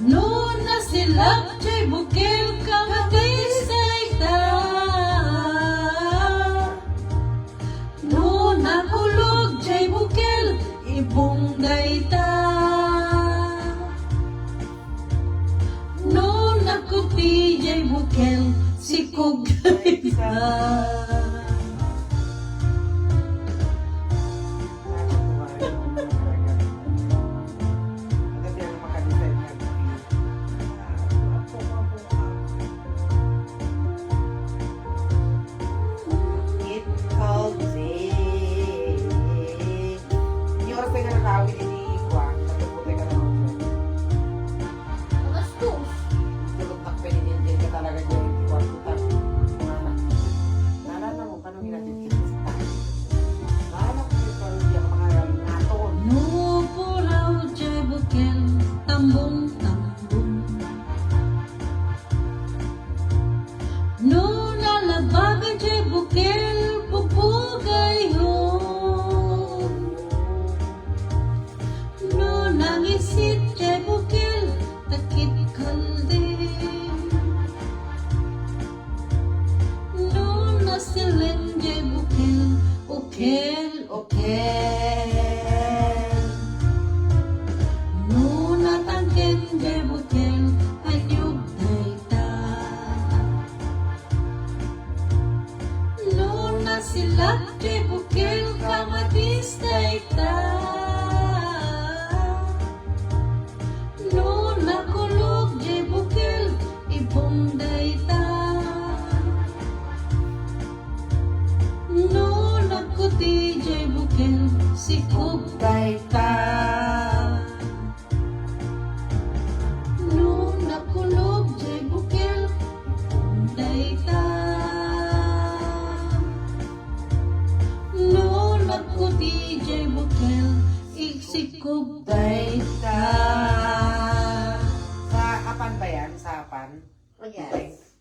No nasilak jay bukel kamatis daita No nakulog jay bukel ibong daita No nakuti jay bukel sikog daita It called me. Yung oras tayo nga nakawin ni Juan, nagpaputay ka naman yun. Alas 2. Tulog na pinindin ka talaga dyan. Juan, putak. Naalala mo, paano ginatid kita sa tayo? Naalala ko yung parang di ako makagaling naton. No puraw jay bukel tambong tambong No nalabaga jay bukel pupugayon No nangisit jay bukel takip kalde No nasilin jay bukel ukel ukel No natangken jay bukel anyog daita No nasilak jay bukel kamatis daita No nakulog jay bukel ibong daita No nakuti jay bukel sikog daita No nakulog jay bukel ibong daita No nakuti jay bukel iksikog daita Sa Apan ba yan? Sa Apan? Oh, yes.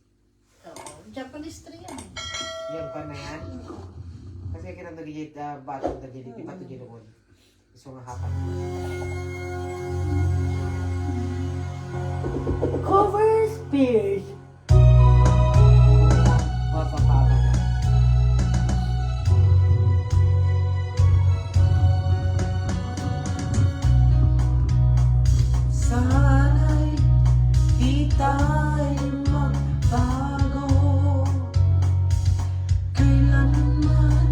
Oo. Japanese tree yan. Yan pa na yan? Kasi kita nagigit batong na dyan. Di ba ito ginawon? Gusto nga hapan. Cover spears. Mapapaba na. Sana'y di tayo magbago Kailanman,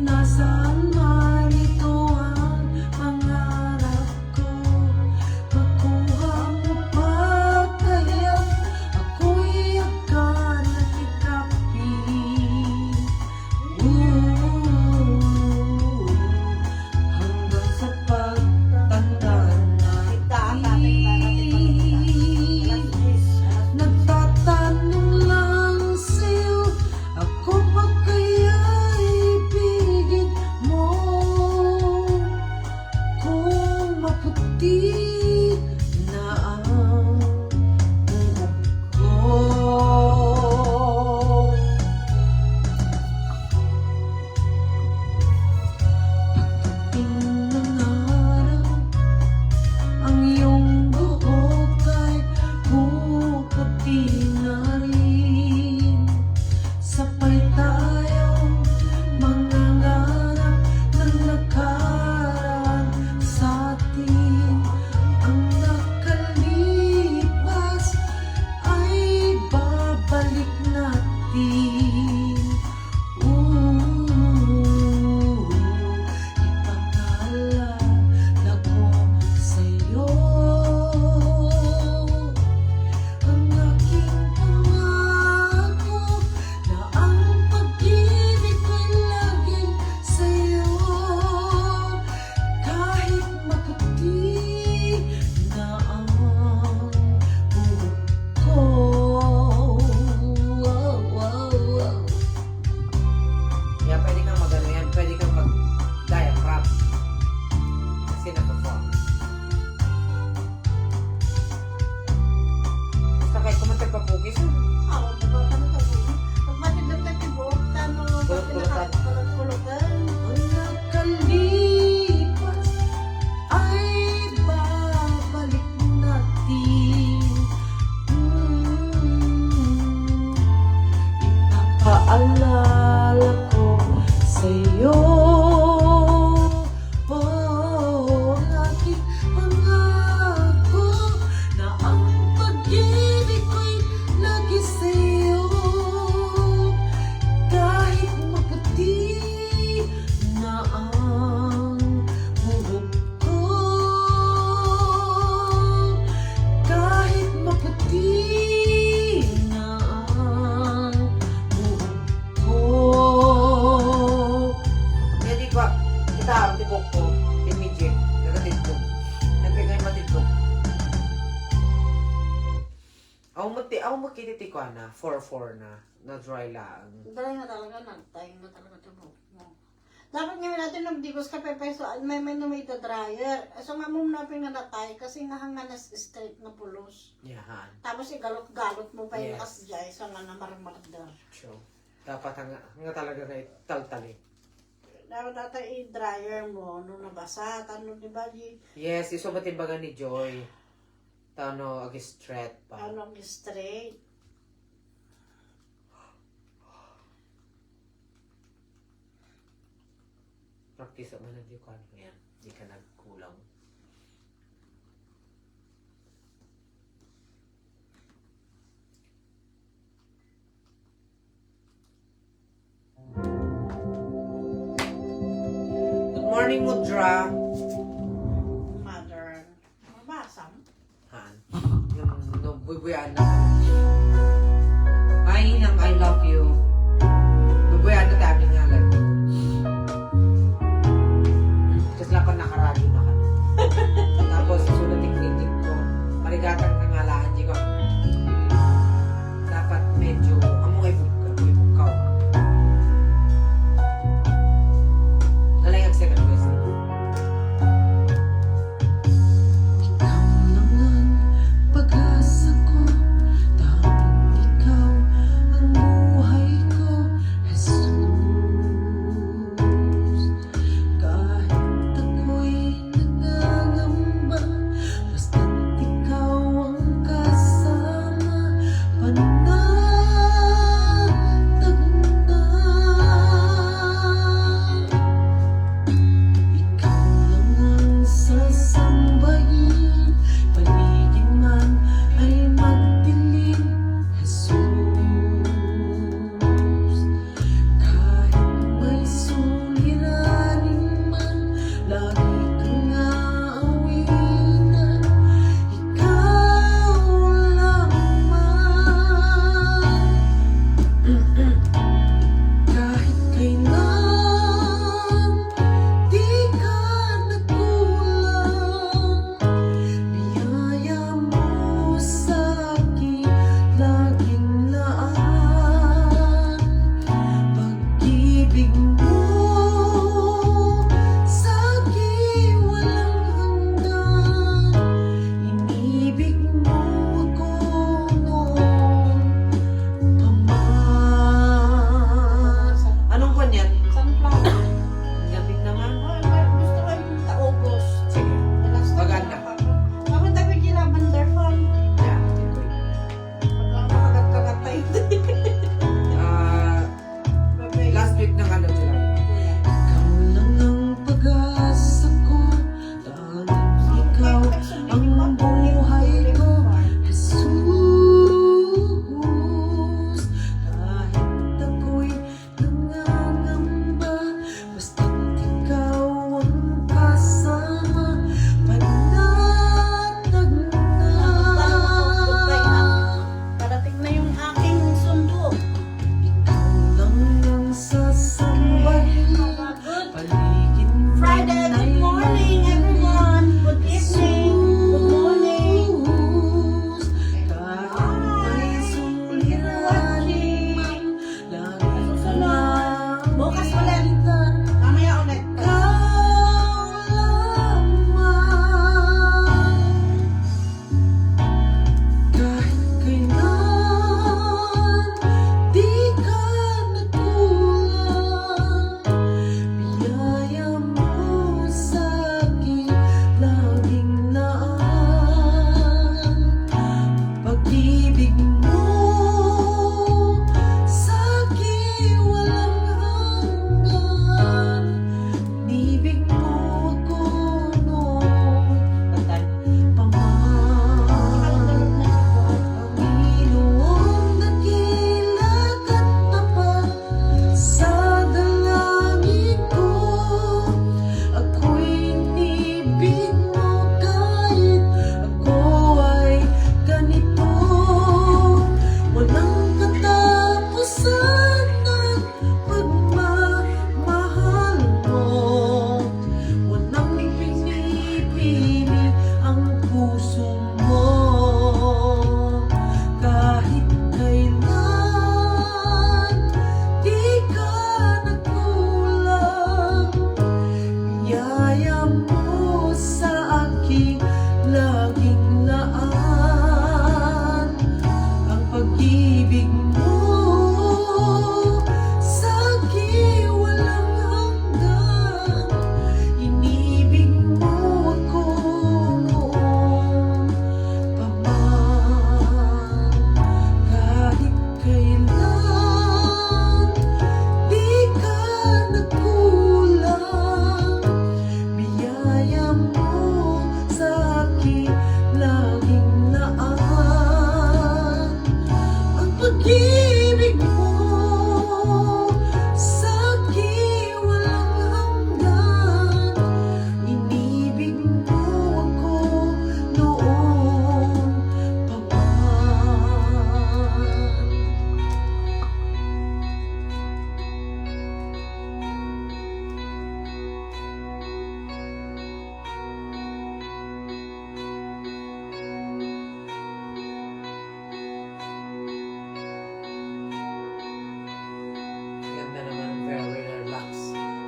nasaan man ito ang pangarap ko Makuha mo pa kaya kuha na, 4-4 na dry lang. Dahil nga talaga, nagtayong na talaga ito mo. Dapat nga natin nagdigos ka peso, may dryer. So nga mo na pinanatay kasi nga hanga na straight na pulos. Yahan. Tapos igalot-galot mo pa yung Yes. kasjay, so nga na marmardar. True. Dapat nga talaga na taltali. Dapat ata i-dryer mo, nung nabasa, tanong di ba, Yes, iso batimbagan ni Joy. Tano, ag-straight pa. ano, straight. Practice mo na di ko ano yan. Di ka nagkulang. Good morning, Mudra. Modern. Mabasa mo? Han. Nung bubuyan na. Ay, nang I love you. Bubuyan na tayo nga lang. Kasi lang ko nakarali na ka. Tapos, susunod tiklitik ko. Marigatang nangalaan di ko. Dapat medyo, among ibukaw. Nalayag second best. Ikaw lang ang pag-asa ko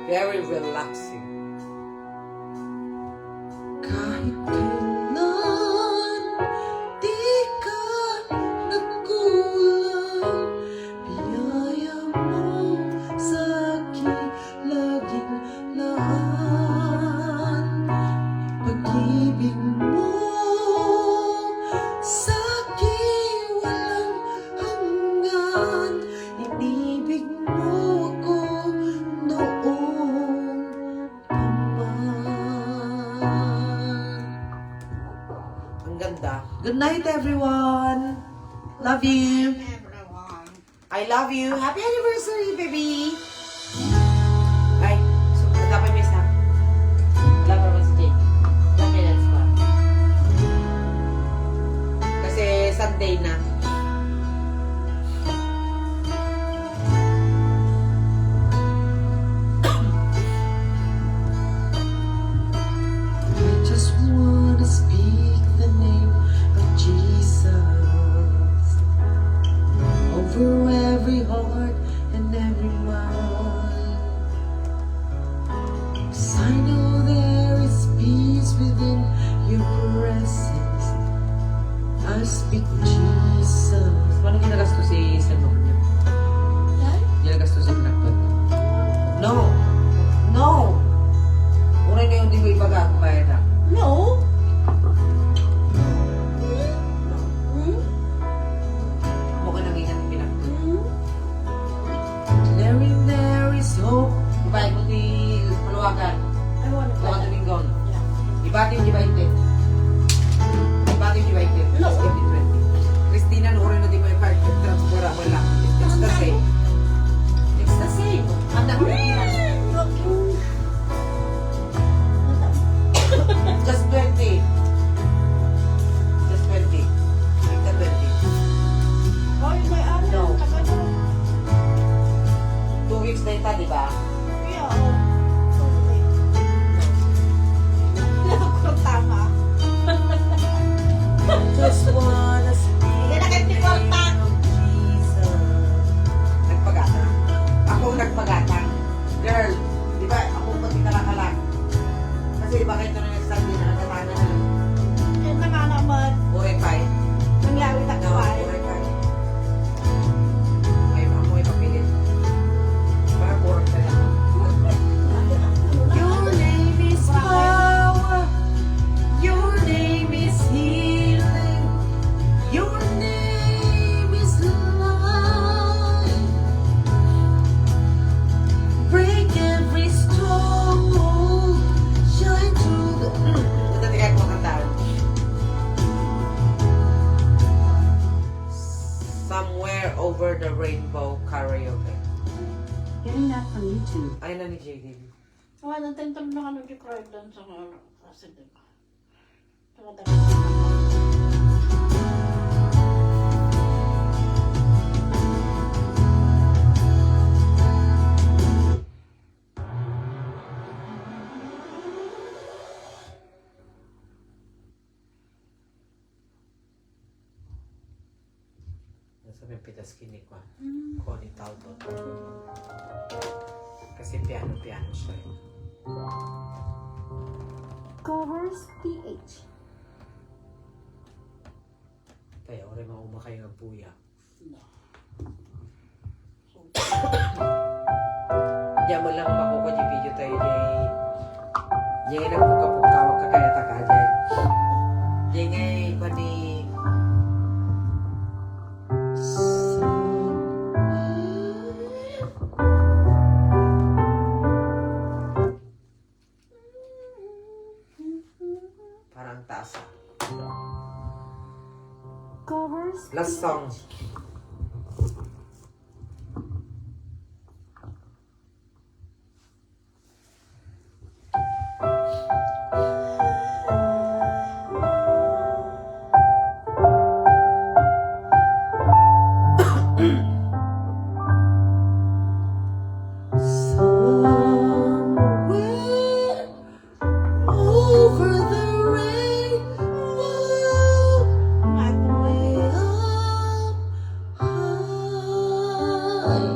Very relaxing. Kahit kailan di ka nagkulang, biyaya mo sa aking laging lahan. Pag-ibig mo sa aking walang hanggan, inibig mo ako noong Ang ganda. Good night, everyone. Love you. I love you. Happy anniversary, baby. Ay, so dapat may isa. Love her, Miss Jane. Love you, that's fun. Kasi Sunday na. I just wanna speak the name of Jesus over every heart and every mind. 'Cause I know there is peace within your presence. I speak Jesus. Paano ginagasto si Sano niya? Ginagasto si Blackbird. No! No! Uray na yung di mo ibaga kung bayad na. No. Mukha nang ingat yung Blackbird. Declaring there is hope. Ibay mo di Maluwagan. I want to Luwagan Domingon. Yeah. Ibati yung Dibaite. Ibati yung Dibaite. No. It's 2020. Christina, nurin na di mo ipark. Transbura mo lang. It's the same. It's the same. Handa mo yung ilan. Just 20. Just 20. Make the 20. Hoy, may ano? No. Tagal na. 2 weeks na ito, di ba? Yeah, oh. Sorry. Tama. Just wanna speak Hindi na kayo tikorta. Jesus. Nagpagata. Ako ang nagpagata. Girl, di ba ako pati kalakalan? Kasi di ba kayo ito na nagsabi na nagkatana na Yan na nga naman. buhay pa eh. Nangyari na No, kumain. buhay pa eh. Ngayon ako ay papilit. Para kurang ka lang. Your name is power. Your name is healing. Your name is life. Break every stronghold. Shine through the Ito di kahit makatao. Somewhere over the rainbow karaoke. Getting that from YouTube. Ay na ni JD. Wala nang tentang na ano di cry doon sa kasi di ba. Sabi pitas kinik ko. Koni tao to. Kasi piano siya. eh. Covers PH. Kaya ore mauma kayo ng puya. Diyan mo lang makuha yung video tayo diyan. Diyan nagpuka-puka wag ka kaya taka diyan. Diyan ngay ko ni parang tasa. Covers Last song. somewhere over the rainbow. Way up high.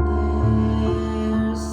There's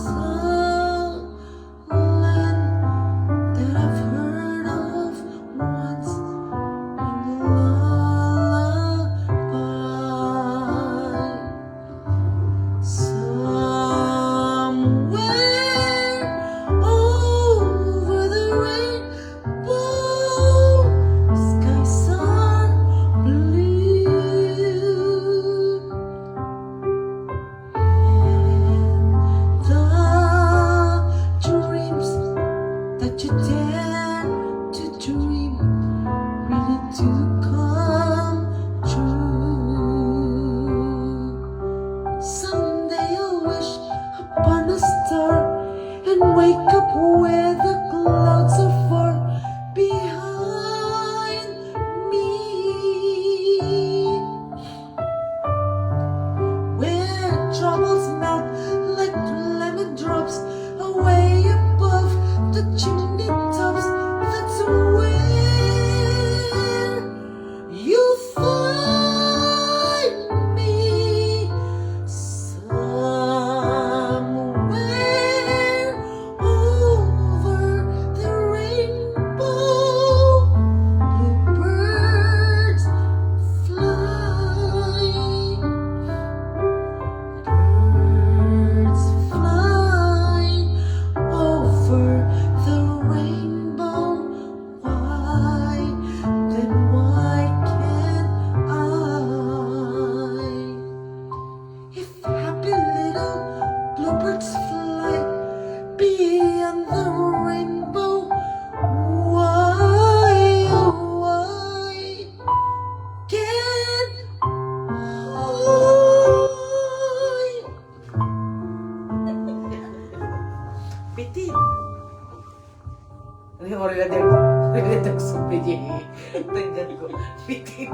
Bitin.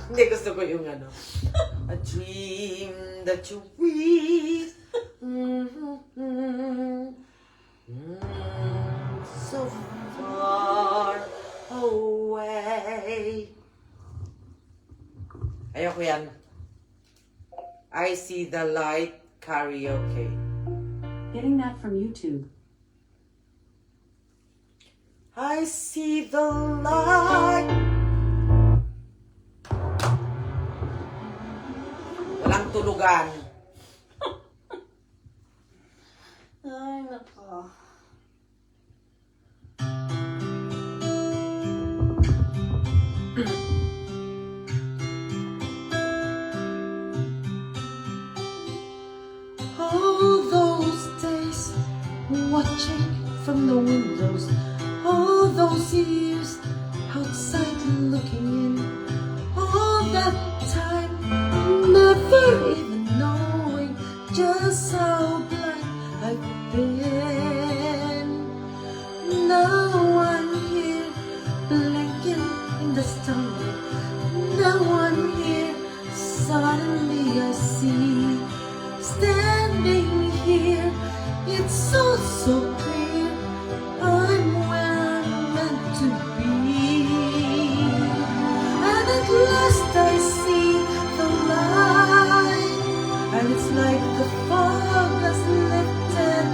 Hindi, gusto ko yung ano. A dream that you wish. So far away. Ayoko yan. I see the light karaoke. Getting that from YouTube. I see the light. Walang tulugan. Ay, nako. All those days watching from the windows, all those years outside looking in, all that time never even knowing just how blind I've been. Now I'm here blinking in the starlight. Now I'm here, suddenly I see. Standing here, it's so clear. I'm where I'm meant to be. And at last I see the light. And it's like the fog has lifted.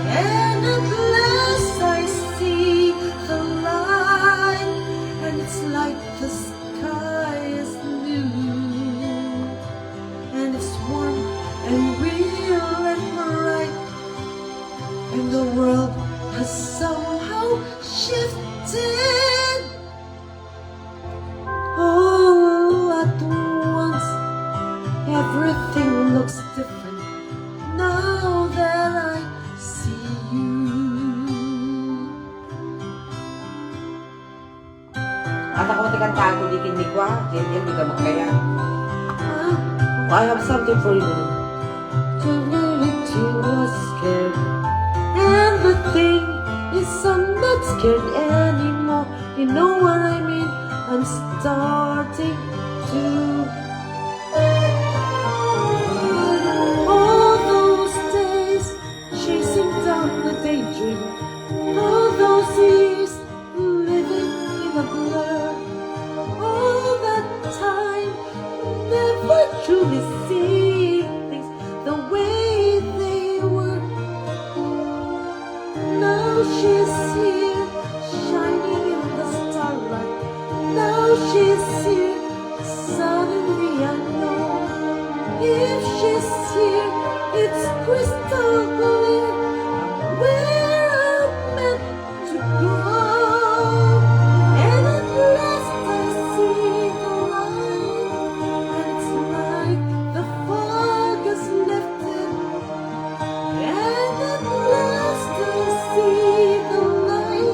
And at last I see the light. And it's like the sky is new. And it's warm and real and bright, and the world has somehow shifted all at once. Everything looks different now that I see you. At ako tikantaan ko di kindig ko ha. Hindi ka magkaya. I have something for you. Community was scared, and the thing is I'm not scared anymore. You know what I mean? I'm starting to. All those days chasing down the daydream, all those years living in a blur, all that time never truly seeing things the way they were. Now she's here, shining in the starlight. Now she's here, suddenly I know. If she's here, it's crystal clear. I'm where I'm meant to go. And at last I see the light. And it's like the fog has lifted. And at last I see the light.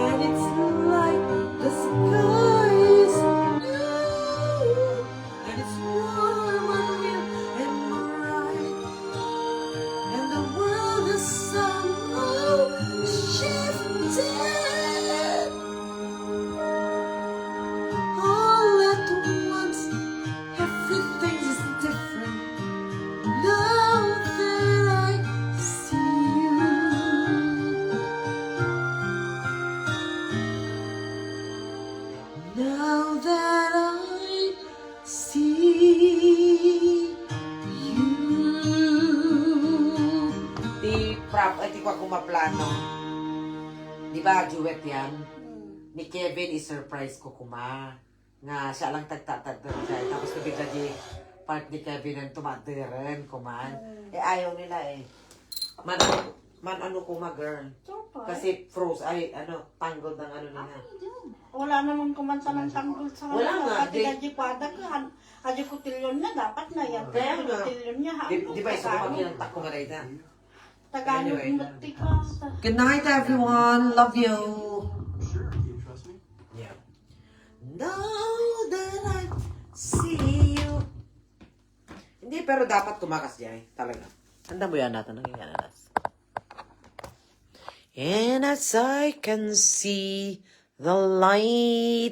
And it's like the sky is blue. And it's warm and real and bright. And the world is somehow shifted. All at once, everything is different now that I see you. Now that I see you. Di prop, ay di ko ako maplano. Di ba, duet yan? Ni Kevin i-surprise ko kuma. Nga siya lang tagtatagdag siya. Tapos bigla di part ni Kevin ang tumateren kuman. Eh ayaw nila eh. Man ano kuma girl. Kasi froze, ay ano, tangled ng ano nila. Wala naman kumanta ng tanggol sa Wala nga, Pati di- Gaji Padagan. Aji Kutilyon na, dapat na yan. Kaya nga. Kutilyon niya, Di ba isa ko makinantak ko nga rin na? Tagalog Anyway. muti ka. Good night everyone. Love you. Yeah. Now that I see you. Hindi, pero dapat tumakas niya eh. Talaga. Tanda mo yan natin. Naging ananas. And as I can see the light